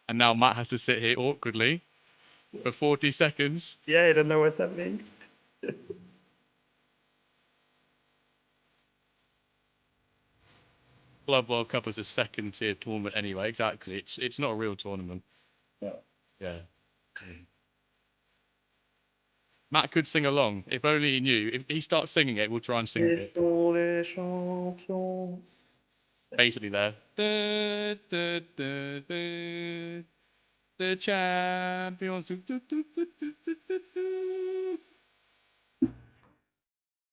Speaker 1: And now Matt has to sit here awkwardly for 40 seconds.
Speaker 2: Yeah, I don't know what's happening.
Speaker 1: Club World Cup is a second tier tournament anyway. Exactly. It's not a real tournament.
Speaker 2: Yeah.
Speaker 1: Yeah. Matt could sing along. If only he knew. If he starts singing it, we'll try and sing it. Basically there. The champions.